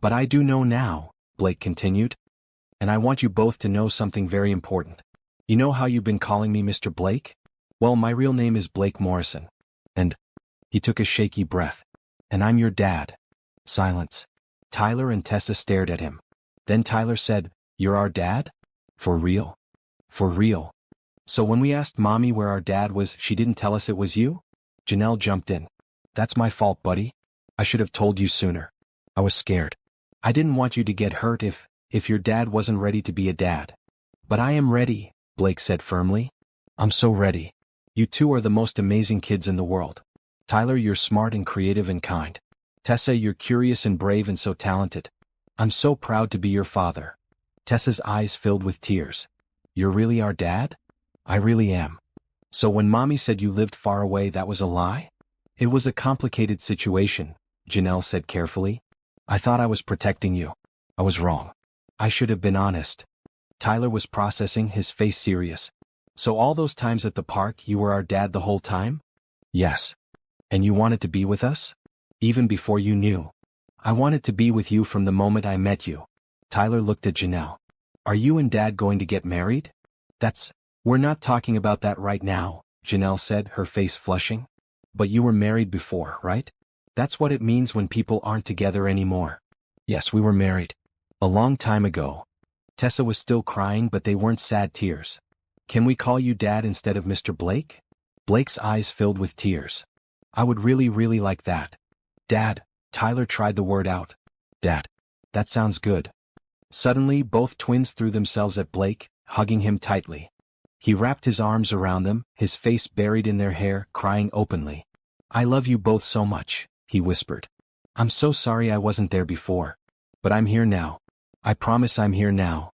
But I do know now, Blake continued. And I want you both to know something very important. You know how you've been calling me Mr. Blake? Well, my real name is Blake Morrison. And he took a shaky breath. And I'm your dad. Silence. Tyler and Tessa stared at him. Then Tyler said, You're our dad? For real? For real. So when we asked Mommy where our dad was, she didn't tell us it was you? Janelle jumped in. That's my fault, buddy. I should have told you sooner. I was scared. I didn't want you to get hurt if your dad wasn't ready to be a dad. But I am ready, Blake said firmly. I'm so ready. You two are the most amazing kids in the world. Tyler, you're smart and creative and kind. Tessa, you're curious and brave and so talented. I'm so proud to be your father. Tessa's eyes filled with tears. You're really our dad? I really am. So when Mommy said you lived far away, that was a lie? It was a complicated situation, Janelle said carefully. I thought I was protecting you. I was wrong. I should have been honest. Tyler was processing, his face serious. So all those times at the park, you were our dad the whole time? Yes. And you wanted to be with us? Even before you knew. I wanted to be with you from the moment I met you. Tyler looked at Janelle. Are you and Dad going to get married? We're not talking about that right now, Janelle said, her face flushing. But you were married before, right? That's what it means when people aren't together anymore. Yes, we were married. A long time ago. Tessa was still crying, but they weren't sad tears. Can we call you Dad instead of Mr. Blake? Blake's eyes filled with tears. I would really, really like that. Dad. Tyler tried the word out. Dad. That sounds good. Suddenly, both twins threw themselves at Blake, hugging him tightly. He wrapped his arms around them, his face buried in their hair, crying openly. I love you both so much, he whispered. I'm so sorry I wasn't there before. But I'm here now. I promise I'm here now.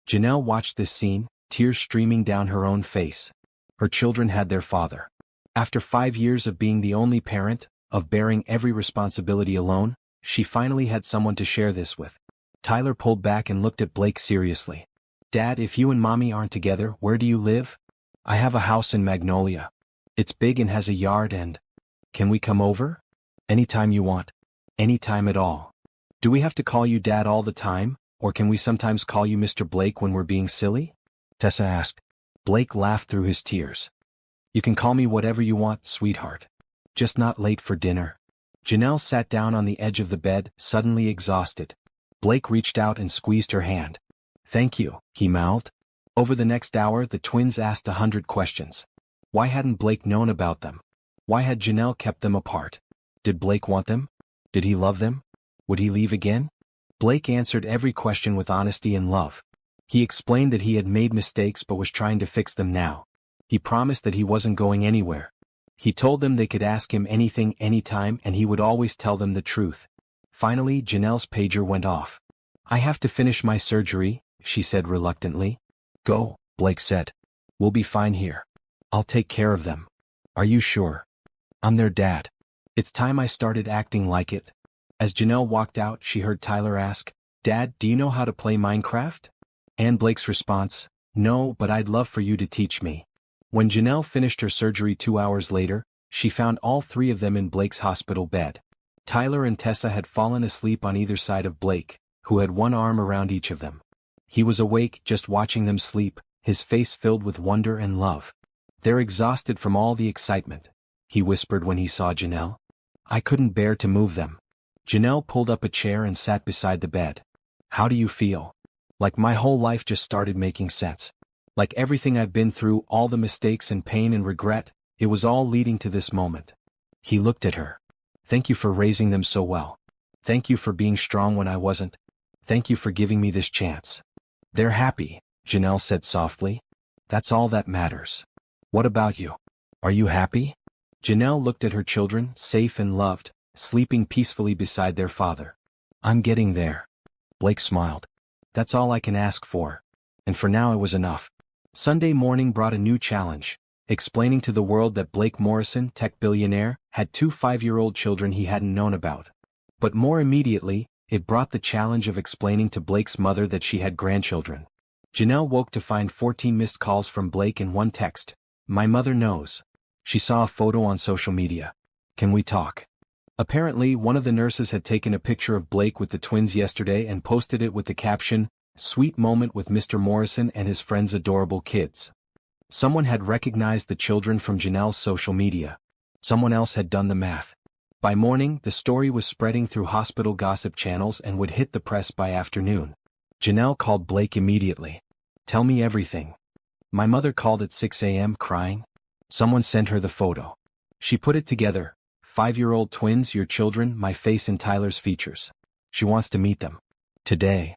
Janelle watched this scene, tears streaming down her own face. Her children had their father. After 5 years of being the only parent, of bearing every responsibility alone, she finally had someone to share this with. Tyler pulled back and looked at Blake seriously. "Dad, if you and Mommy aren't together, where do you live?" "I have a house in Magnolia. It's big and has a yard and—" "Can we come over?" "Anytime you want. Anytime at all." "Do we have to call you Dad all the time, or can we sometimes call you Mr. Blake when we're being silly?" Tessa asked. Blake laughed through his tears. "You can call me whatever you want, sweetheart. Just not late for dinner." Janelle sat down on the edge of the bed, suddenly exhausted. Blake reached out and squeezed her hand. "Thank you," he mouthed. Over the next hour the twins asked 100 questions. Why hadn't Blake known about them? Why had Janelle kept them apart? Did Blake want them? Did he love them? Would he leave again? Blake answered every question with honesty and love. He explained that he had made mistakes but was trying to fix them now. He promised that he wasn't going anywhere. He told them they could ask him anything anytime and he would always tell them the truth. Finally, Janelle's pager went off. "I have to finish my surgery," she said reluctantly. "Go," Blake said. "We'll be fine here. I'll take care of them." "Are you sure?" "I'm their dad." It's time I started acting like it. As Janelle walked out, she heard Tyler ask, "Dad, do you know how to play Minecraft?" And Blake's response, "No, but I'd love for you to teach me." When Janelle finished her surgery 2 hours later, she found all 3 of them in Blake's hospital bed. Tyler and Tessa had fallen asleep on either side of Blake, who had one arm around each of them. He was awake, just watching them sleep, his face filled with wonder and love. "They're exhausted from all the excitement," he whispered when he saw Janelle. "I couldn't bear to move them." Janelle pulled up a chair and sat beside the bed. "How do you feel?" "Like my whole life just started making sense. Like everything I've been through, all the mistakes and pain and regret, it was all leading to this moment." He looked at her. "Thank you for raising them so well. Thank you for being strong when I wasn't. Thank you for giving me this chance." "They're happy," Janelle said softly. "That's all that matters. What about you? Are you happy?" Janelle looked at her children, safe and loved, sleeping peacefully beside their father. "I'm getting there." Blake smiled. "That's all I can ask for. And for now it was enough." Sunday morning brought a new challenge, explaining to the world that Blake Morrison, tech billionaire, had 2 5-year-old children he hadn't known about. But more immediately, it brought the challenge of explaining to Blake's mother that she had grandchildren. Janelle woke to find 14 missed calls from Blake and one text. "My mother knows." She saw a photo on social media. "Can we talk?" Apparently, one of the nurses had taken a picture of Blake with the twins yesterday and posted it with the caption, "Sweet moment with Mr. Morrison and his friends' adorable kids." Someone had recognized the children from Janelle's social media. Someone else had done the math. By morning, the story was spreading through hospital gossip channels and would hit the press by afternoon. Janelle called Blake immediately. "Tell me everything." "My mother called at 6 a.m. crying." Someone sent her the photo. She put it together. 5-year-old twins, your children, my face and Tyler's features. She wants to meet them. Today.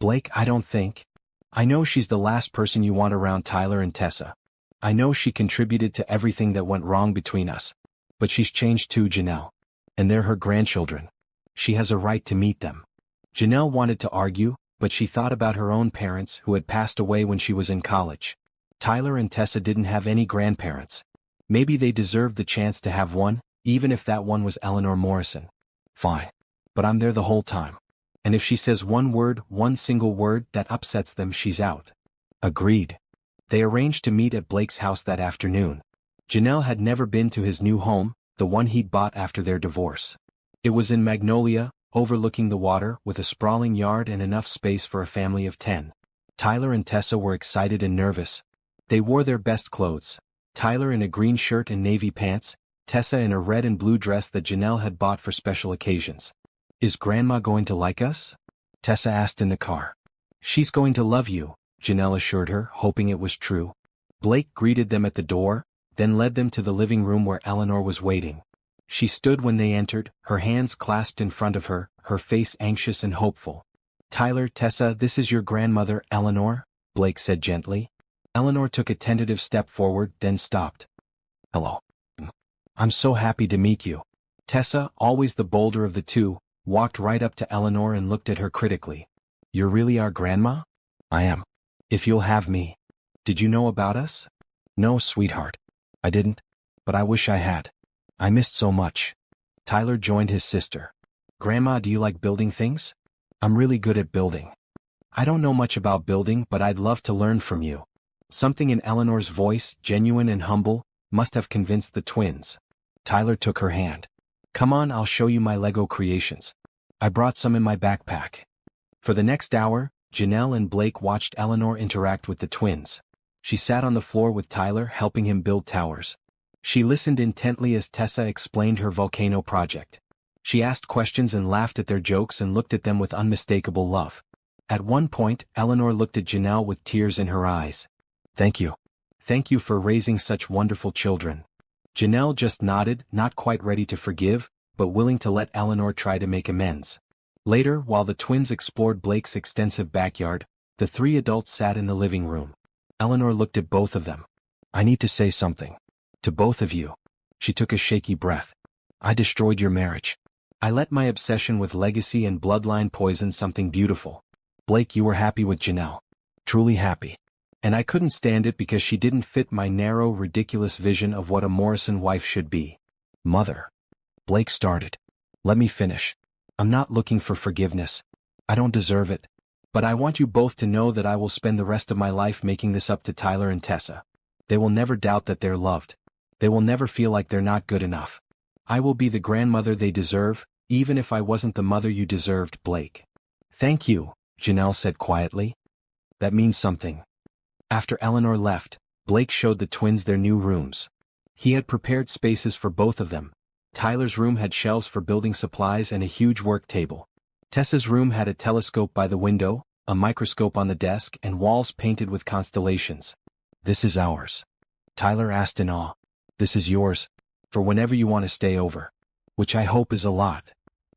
Blake, I don't think. I know she's the last person you want around Tyler and Tessa. I know she contributed to everything that went wrong between us. But she's changed too, Janelle. And they're her grandchildren. She has a right to meet them. Janelle wanted to argue, but she thought about her own parents who had passed away when she was in college. Tyler and Tessa didn't have any grandparents. Maybe they deserved the chance to have one, even if that one was Eleanor Morrison. Fine. But I'm there the whole time. And if she says one word, one single word, that upsets them, she's out. Agreed. They arranged to meet at Blake's house that afternoon. Janelle had never been to his new home, the one he'd bought after their divorce. It was in Magnolia, overlooking the water, with a sprawling yard and enough space for a family of 10. Tyler and Tessa were excited and nervous. They wore their best clothes. Tyler in a green shirt and navy pants, Tessa in a red and blue dress that Janelle had bought for special occasions. "Is Grandma going to like us?" Tessa asked in the car. "She's going to love you," Janelle assured her, hoping it was true. Blake greeted them at the door, then led them to the living room where Eleanor was waiting. She stood when they entered, her hands clasped in front of her, her face anxious and hopeful. "Tyler, Tessa, this is your grandmother, Eleanor," Blake said gently. Eleanor took a tentative step forward, then stopped. "Hello. I'm so happy to meet you." Tessa, always the bolder of the two, walked right up to Eleanor and looked at her critically. "You're really our grandma?" "I am." If you'll have me. Did you know about us? No, sweetheart. I didn't. But I wish I had. I missed so much. Tyler joined his sister. Grandma, do you like building things? I'm really good at building. I don't know much about building, but I'd love to learn from you. Something in Eleanor's voice, genuine and humble, must have convinced the twins. Tyler took her hand. Come on, I'll show you my Lego creations. I brought some in my backpack. For the next hour, Janelle and Blake watched Eleanor interact with the twins. She sat on the floor with Tyler, helping him build towers. She listened intently as Tessa explained her volcano project. She asked questions and laughed at their jokes and looked at them with unmistakable love. At one point, Eleanor looked at Janelle with tears in her eyes. Thank you. Thank you for raising such wonderful children. Janelle just nodded, not quite ready to forgive, but willing to let Eleanor try to make amends. Later, while the twins explored Blake's extensive backyard, the three adults sat in the living room. Eleanor looked at both of them. I need to say something. To both of you. She took a shaky breath. I destroyed your marriage. I let my obsession with legacy and bloodline poison something beautiful. Blake, you were happy with Janelle. Truly happy. And I couldn't stand it because she didn't fit my narrow, ridiculous vision of what a Morrison wife should be. Mother. Blake started. Let me finish. I'm not looking for forgiveness. I don't deserve it. But I want you both to know that I will spend the rest of my life making this up to Tyler and Tessa. They will never doubt that they're loved. They will never feel like they're not good enough. I will be the grandmother they deserve, even if I wasn't the mother you deserved, Blake. Thank you, Janelle said quietly. That means something. After Eleanor left, Blake showed the twins their new rooms. He had prepared spaces for both of them. Tyler's room had shelves for building supplies and a huge work table. Tessa's room had a telescope by the window, a microscope on the desk, and walls painted with constellations. This is ours. Tyler asked in awe. This is yours, for whenever you want to stay over. Which I hope is a lot.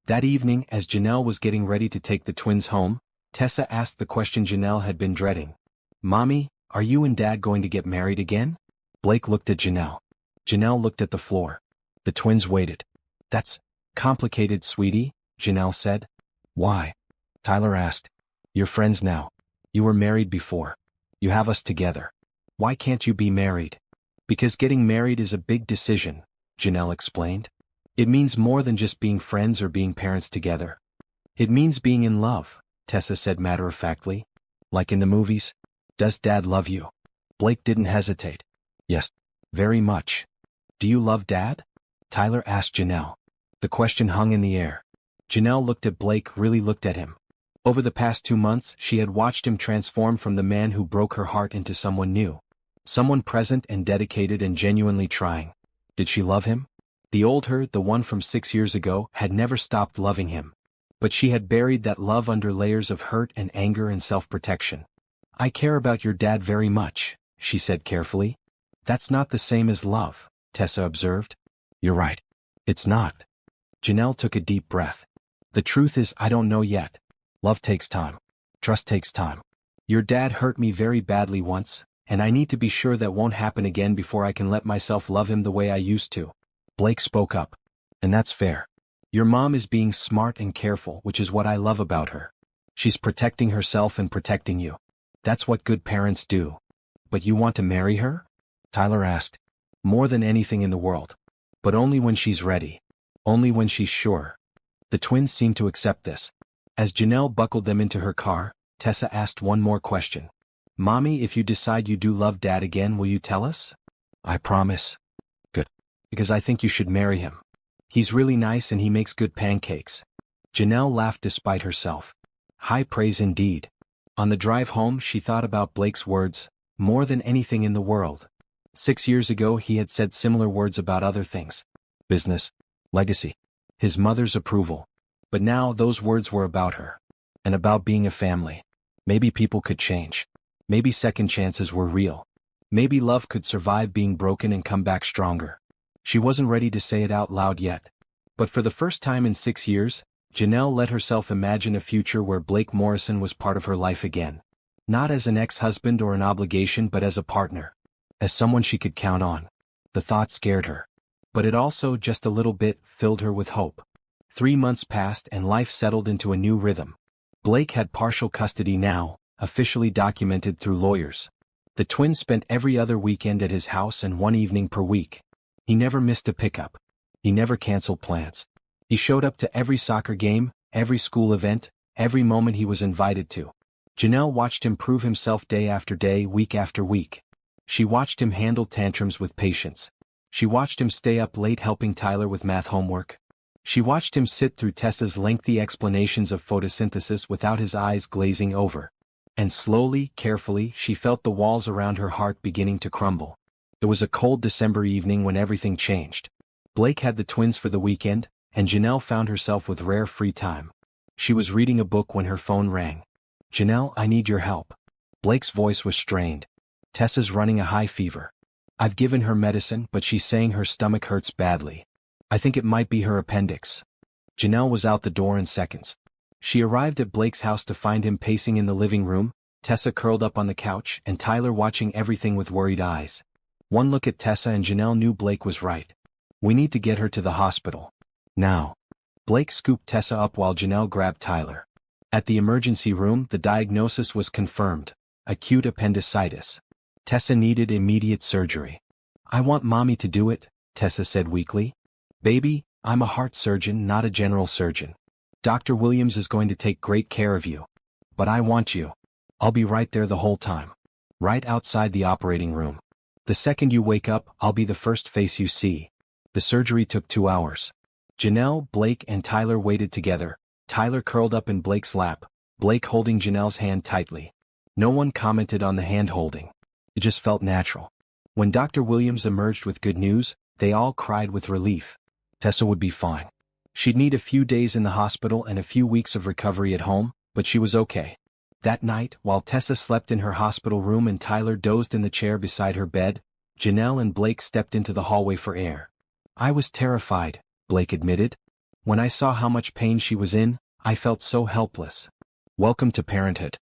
That evening, as Janelle was getting ready to take the twins home, Tessa asked the question Janelle had been dreading. Mommy, are you and Dad going to get married again? Blake looked at Janelle. Janelle looked at the floor. The twins waited. That's complicated, sweetie, Janelle said. Why? Tyler asked. You're friends now. You were married before. You have us together. Why can't you be married? Because getting married is a big decision, Janelle explained. It means more than just being friends or being parents together. It means being in love, Tessa said matter-of-factly. Like in the movies? Does Dad love you? Blake didn't hesitate. Yes, very much. Do you love Dad? Tyler asked Janelle. The question hung in the air. Janelle looked at Blake, really looked at him. Over the past 2 months, she had watched him transform from the man who broke her heart into someone new. Someone present and dedicated and genuinely trying. Did she love him? The old her, the one from 6 years ago, had never stopped loving him. But she had buried that love under layers of hurt and anger and self-protection. I care about your dad very much, she said carefully. That's not the same as love, Tessa observed. You're right. It's not. Janelle took a deep breath. The truth is, I don't know yet. Love takes time. Trust takes time. Your dad hurt me very badly once, and I need to be sure that won't happen again before I can let myself love him the way I used to. Blake spoke up. And that's fair. Your mom is being smart and careful, which is what I love about her. She's protecting herself and protecting you. That's what good parents do. But you want to marry her? Tyler asked. More than anything in the world. But only when she's ready. Only when she's sure. The twins seemed to accept this. As Janelle buckled them into her car, Tessa asked one more question. Mommy, if you decide you do love Dad again, will you tell us? I promise. Good. Because I think you should marry him. He's really nice and he makes good pancakes. Janelle laughed despite herself. High praise indeed. On the drive home, she thought about Blake's words, more than anything in the world. 6 years ago, he had said similar words about other things. Business. Legacy. His mother's approval. But now those words were about her. And about being a family. Maybe people could change. Maybe second chances were real. Maybe love could survive being broken and come back stronger. She wasn't ready to say it out loud yet. But for the first time in 6 years, Janelle let herself imagine a future where Blake Morrison was part of her life again. Not as an ex-husband or an obligation, but as a partner. As someone she could count on. The thought scared her. But it also, just a little bit, filled her with hope. 3 months passed and life settled into a new rhythm. Blake had partial custody now, officially documented through lawyers. The twins spent every other weekend at his house and one evening per week. He never missed a pickup. He never canceled plans. He showed up to every soccer game, every school event, every moment he was invited to. Janelle watched him prove himself day after day, week after week. She watched him handle tantrums with patience. She watched him stay up late helping Tyler with math homework. She watched him sit through Tessa's lengthy explanations of photosynthesis without his eyes glazing over. And slowly, carefully, she felt the walls around her heart beginning to crumble. It was a cold December evening when everything changed. Blake had the twins for the weekend, and Janelle found herself with rare free time. She was reading a book when her phone rang. "Janelle, I need your help." Blake's voice was strained. "Tessa's running a high fever. I've given her medicine, but she's saying her stomach hurts badly. I think it might be her appendix." Janelle was out the door in seconds. She arrived at Blake's house to find him pacing in the living room, Tessa curled up on the couch, and Tyler watching everything with worried eyes. One look at Tessa and Janelle knew Blake was right. "We need to get her to the hospital. Now." Blake scooped Tessa up while Janelle grabbed Tyler. At the emergency room, the diagnosis was confirmed: acute appendicitis. Tessa needed immediate surgery. "I want Mommy to do it," Tessa said weakly. "Baby, I'm a heart surgeon, not a general surgeon. Dr. Williams is going to take great care of you. But I want you. I'll be right there the whole time. Right outside the operating room. The second you wake up, I'll be the first face you see." The surgery took 2 hours. Janelle, Blake, and Tyler waited together, Tyler curled up in Blake's lap, Blake holding Janelle's hand tightly. No one commented on the hand-holding. It just felt natural. When Dr. Williams emerged with good news, they all cried with relief. Tessa would be fine. She'd need a few days in the hospital and a few weeks of recovery at home, but she was okay. That night, while Tessa slept in her hospital room and Tyler dozed in the chair beside her bed, Janelle and Blake stepped into the hallway for air. "I was terrified," Blake admitted. "When I saw how much pain she was in, I felt so helpless." Welcome to parenthood.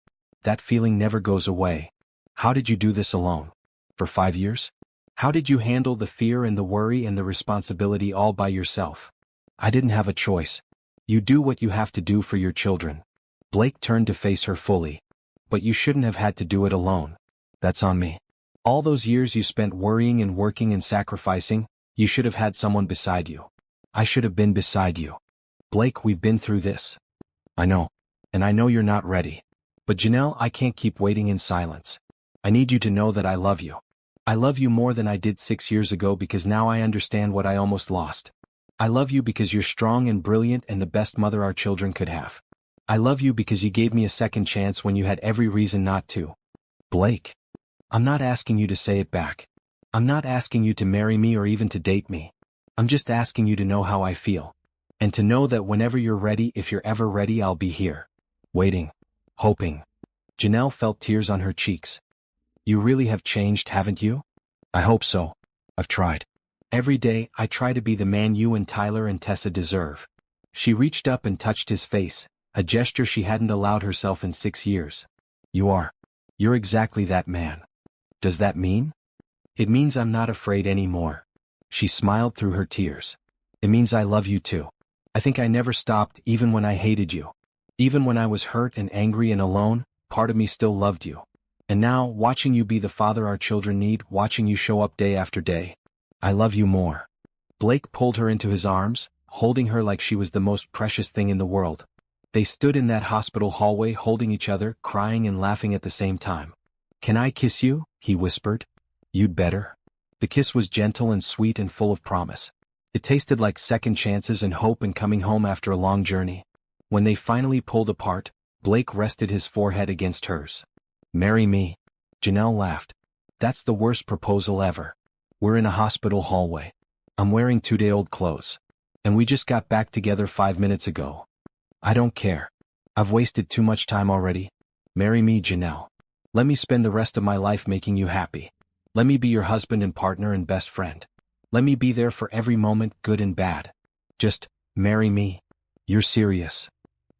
That feeling never goes away. How did you do this alone? For 5 years? How did you handle the fear and the worry and the responsibility all by yourself? "I didn't have a choice. You do what you have to do for your children." Blake turned to face her fully. "But you shouldn't have had to do it alone. That's on me. All those years you spent worrying and working and sacrificing, you should have had someone beside you. I should have been beside you. Blake, we've been through this." "I know. And I know you're not ready. But Janelle, I can't keep waiting in silence. I need you to know that I love you. I love you more than I did 6 years ago because now I understand what I almost lost. I love you because you're strong and brilliant and the best mother our children could have. I love you because you gave me a second chance when you had every reason not to." "Blake, I'm not asking you to say it back. I'm not asking you to marry me or even to date me. I'm just asking you to know how I feel. And to know that whenever you're ready, if you're ever ready, I'll be here. Waiting. Hoping." Janelle felt tears on her cheeks. "You really have changed, haven't you?" "I hope so. I've tried. Every day, I try to be the man you and Tyler and Tessa deserve." She reached up and touched his face, a gesture she hadn't allowed herself in 6 years. "You are. You're exactly that man." "Does that mean?" "It means I'm not afraid anymore." She smiled through her tears. "It means I love you too. I think I never stopped even when I hated you. Even when I was hurt and angry and alone, part of me still loved you. And now, watching you be the father our children need, watching you show up day after day, I love you more." Blake pulled her into his arms, holding her like she was the most precious thing in the world. They stood in that hospital hallway holding each other, crying and laughing at the same time. "Can I kiss you?" he whispered. "You'd better." The kiss was gentle and sweet and full of promise. It tasted like second chances and hope and coming home after a long journey. When they finally pulled apart, Blake rested his forehead against hers. "Marry me." Janelle laughed. "That's the worst proposal ever. We're in a hospital hallway. I'm wearing 2-day-old clothes. And we just got back together 5 minutes ago. I don't care. I've wasted too much time already. Marry me, Janelle. Let me spend the rest of my life making you happy. Let me be your husband and partner and best friend. Let me be there for every moment, good and bad. Just marry me." "You're serious?"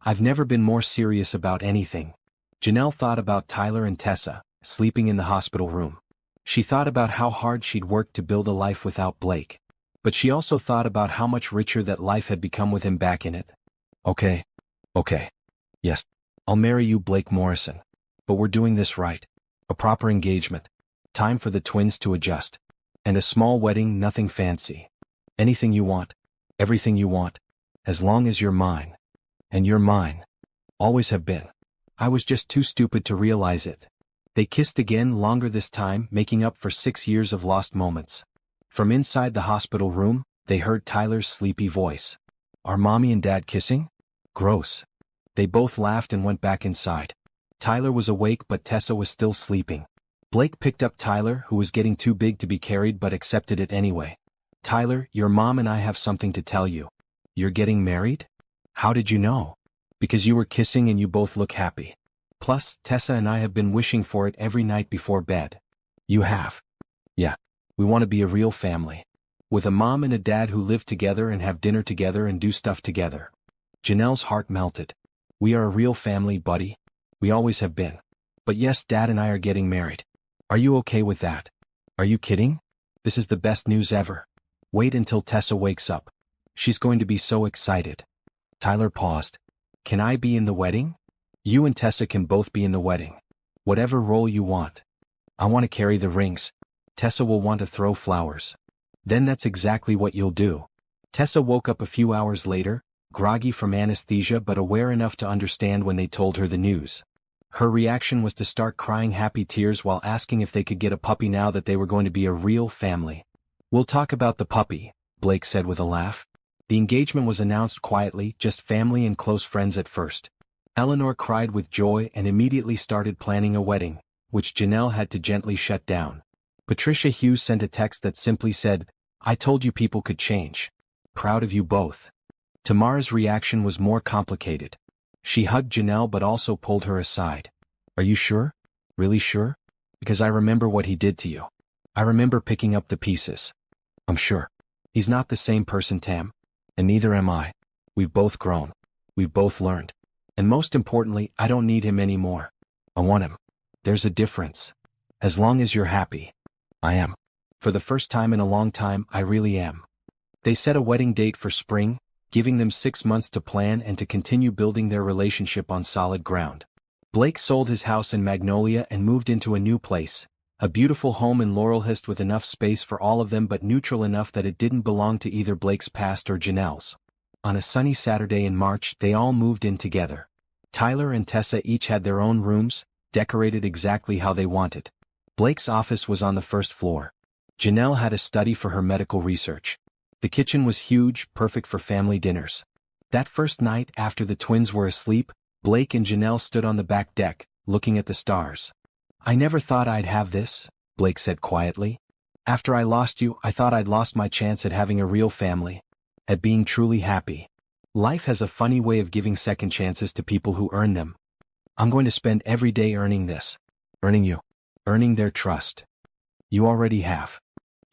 "I've never been more serious about anything." Janelle thought about Tyler and Tessa, sleeping in the hospital room. She thought about how hard she'd worked to build a life without Blake. But she also thought about how much richer that life had become with him back in it. Okay. Yes. I'll marry you, Blake Morrison. But we're doing this right. A proper engagement. Time for the twins to adjust. And a small wedding, nothing fancy. Anything you want. Everything you want. As long as you're mine. And you're mine. Always have been. I was just too stupid to realize it. They kissed again, longer this time, making up for 6 years of lost moments. From inside the hospital room, they heard Tyler's sleepy voice. Are mommy and dad kissing? Gross. They both laughed and went back inside. Tyler was awake but Tessa was still sleeping. Blake picked up Tyler, who was getting too big to be carried but accepted it anyway. Tyler, your mom and I have something to tell you. You're getting married? How did you know? Because you were kissing and you both look happy. Plus, Tessa and I have been wishing for it every night before bed. You have? Yeah. We want to be a real family. With a mom and a dad who live together and have dinner together and do stuff together. Janelle's heart melted. We are a real family, buddy. We always have been. But yes, Dad and I are getting married. Are you okay with that? Are you kidding? This is the best news ever. Wait until Tessa wakes up. She's going to be so excited. Tyler paused. Can I be in the wedding? You and Tessa can both be in the wedding. Whatever role you want. I want to carry the rings. Tessa will want to throw flowers. Then that's exactly what you'll do. Tessa woke up a few hours later, groggy from anesthesia but aware enough to understand when they told her the news. Her reaction was to start crying happy tears while asking if they could get a puppy now that they were going to be a real family. We'll talk about the puppy, Blake said with a laugh. The engagement was announced quietly, just family and close friends at first. Eleanor cried with joy and immediately started planning a wedding, which Janelle had to gently shut down. Patricia Hughes sent a text that simply said, I told you people could change. Proud of you both. Tamara's reaction was more complicated. She hugged Janelle but also pulled her aside. Are you sure? Really sure? Because I remember what he did to you. I remember picking up the pieces. I'm sure. He's not the same person, Tam. And neither am I. We've both grown. We've both learned. And most importantly, I don't need him anymore. I want him. There's a difference. As long as you're happy. I am. For the first time in a long time, I really am. They set a wedding date for spring, giving them 6 months to plan and to continue building their relationship on solid ground. Blake sold his house in Magnolia and moved into a new place, a beautiful home in Laurelhurst with enough space for all of them but neutral enough that it didn't belong to either Blake's past or Janelle's. On a sunny Saturday in March, they all moved in together. Tyler and Tessa each had their own rooms, decorated exactly how they wanted. Blake's office was on the first floor. Janelle had a study for her medical research. The kitchen was huge, perfect for family dinners. That first night after the twins were asleep, Blake and Janelle stood on the back deck, looking at the stars. I never thought I'd have this, Blake said quietly. After I lost you, I thought I'd lost my chance at having a real family. At being truly happy. Life has a funny way of giving second chances to people who earn them. I'm going to spend every day earning this. Earning you. Earning their trust. You already have.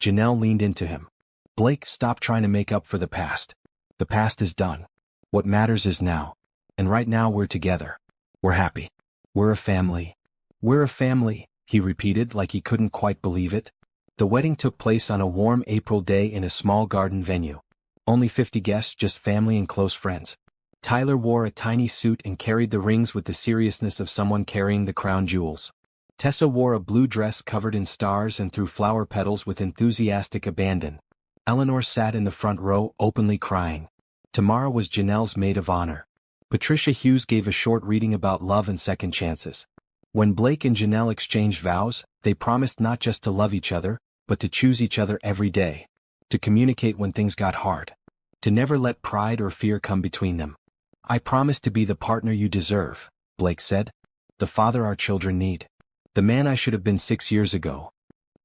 Janelle leaned into him. Blake, stop trying to make up for the past. The past is done. What matters is now. And right now we're together. We're happy. We're a family. We're a family, he repeated like he couldn't quite believe it. The wedding took place on a warm April day in a small garden venue. Only 50 guests, just family and close friends. Tyler wore a tiny suit and carried the rings with the seriousness of someone carrying the crown jewels. Tessa wore a blue dress covered in stars and threw flower petals with enthusiastic abandon. Eleanor sat in the front row, openly crying. Tamara was Janelle's maid of honor. Patricia Hughes gave a short reading about love and second chances. When Blake and Janelle exchanged vows, they promised not just to love each other, but to choose each other every day. To communicate when things got hard. To never let pride or fear come between them. I promise to be the partner you deserve, Blake said. The father our children need. The man I should have been 6 years ago.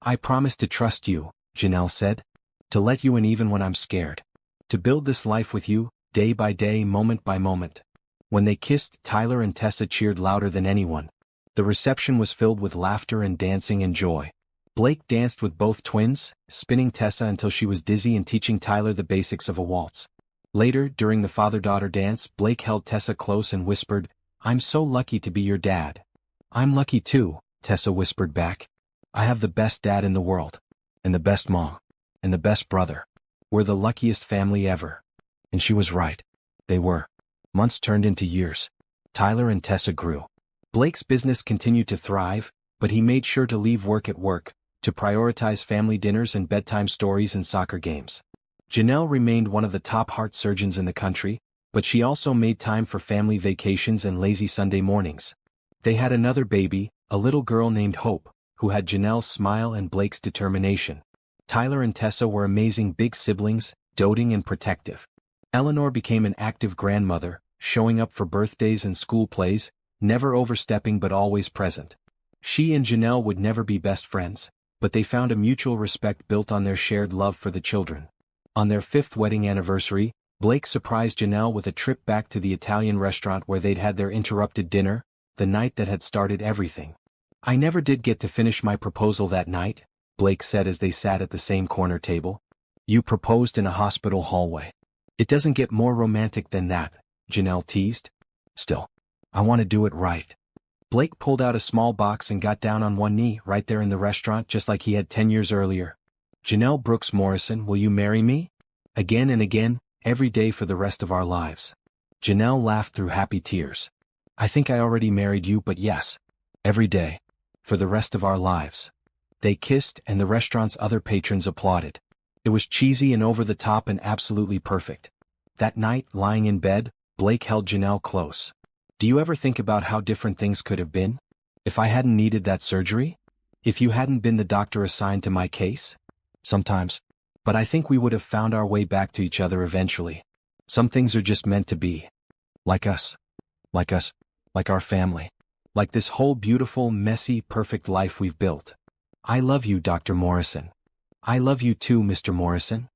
I promise to trust you, Janelle said. To let you in even when I'm scared. To build this life with you, day by day, moment by moment. When they kissed, Tyler and Tessa cheered louder than anyone. The reception was filled with laughter and dancing and joy. Blake danced with both twins, spinning Tessa until she was dizzy and teaching Tyler the basics of a waltz. Later, during the father-daughter dance, Blake held Tessa close and whispered, I'm so lucky to be your dad. I'm lucky too, Tessa whispered back. I have the best dad in the world. And the best mom. And the best brother. We're the luckiest family ever. And she was right. They were. Months turned into years. Tyler and Tessa grew. Blake's business continued to thrive, but he made sure to leave work at work, to prioritize family dinners and bedtime stories and soccer games. Janelle remained one of the top heart surgeons in the country, but she also made time for family vacations and lazy Sunday mornings. They had another baby, a little girl named Hope, who had Janelle's smile and Blake's determination. Tyler and Tessa were amazing big siblings, doting and protective. Eleanor became an active grandmother, showing up for birthdays and school plays, never overstepping but always present. She and Janelle would never be best friends, but they found a mutual respect built on their shared love for the children. On their 5th wedding anniversary, Blake surprised Janelle with a trip back to the Italian restaurant where they'd had their interrupted dinner, the night that had started everything. "I never did get to finish my proposal that night," Blake said as they sat at the same corner table. "You proposed in a hospital hallway. It doesn't get more romantic than that," Janelle teased. "Still, I want to do it right." Blake pulled out a small box and got down on one knee right there in the restaurant just like he had 10 years earlier. "Janelle Brooks Morrison, will you marry me? Again and again, every day for the rest of our lives." Janelle laughed through happy tears. "I think I already married you, but yes. Every day. For the rest of our lives." They kissed and the restaurant's other patrons applauded. It was cheesy and over the top and absolutely perfect. That night, lying in bed, Blake held Janelle close. "Do you ever think about how different things could have been? If I hadn't needed that surgery? If you hadn't been the doctor assigned to my case? Sometimes. But I think we would have found our way back to each other eventually. Some things are just meant to be. Like us. Like us. Like our family. Like this whole beautiful, messy, perfect life we've built. I love you, Dr. Morrison. I love you too, Mr. Morrison."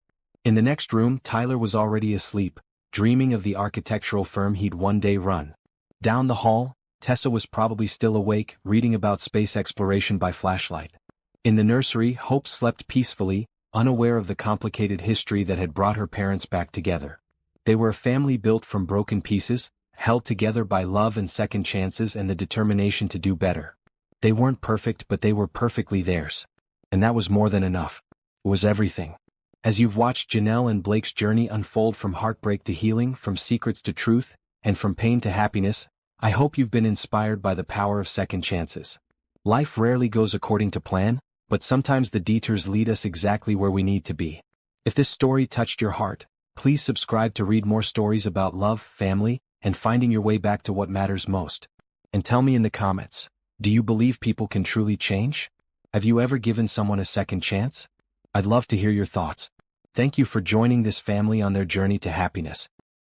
In the next room, Tyler was already asleep, dreaming of the architectural firm he'd one day run. Down the hall, Tessa was probably still awake, reading about space exploration by flashlight. In the nursery, Hope slept peacefully, unaware of the complicated history that had brought her parents back together. They were a family built from broken pieces, held together by love and second chances and the determination to do better. They weren't perfect, but they were perfectly theirs. And that was more than enough. It was everything. As you've watched Janelle and Blake's journey unfold from heartbreak to healing, from secrets to truth, and from pain to happiness, I hope you've been inspired by the power of second chances. Life rarely goes according to plan, but sometimes the detours lead us exactly where we need to be. If this story touched your heart, please subscribe to read more stories about love, family, and finding your way back to what matters most. And tell me in the comments, do you believe people can truly change? Have you ever given someone a second chance? I'd love to hear your thoughts. Thank you for joining this family on their journey to happiness.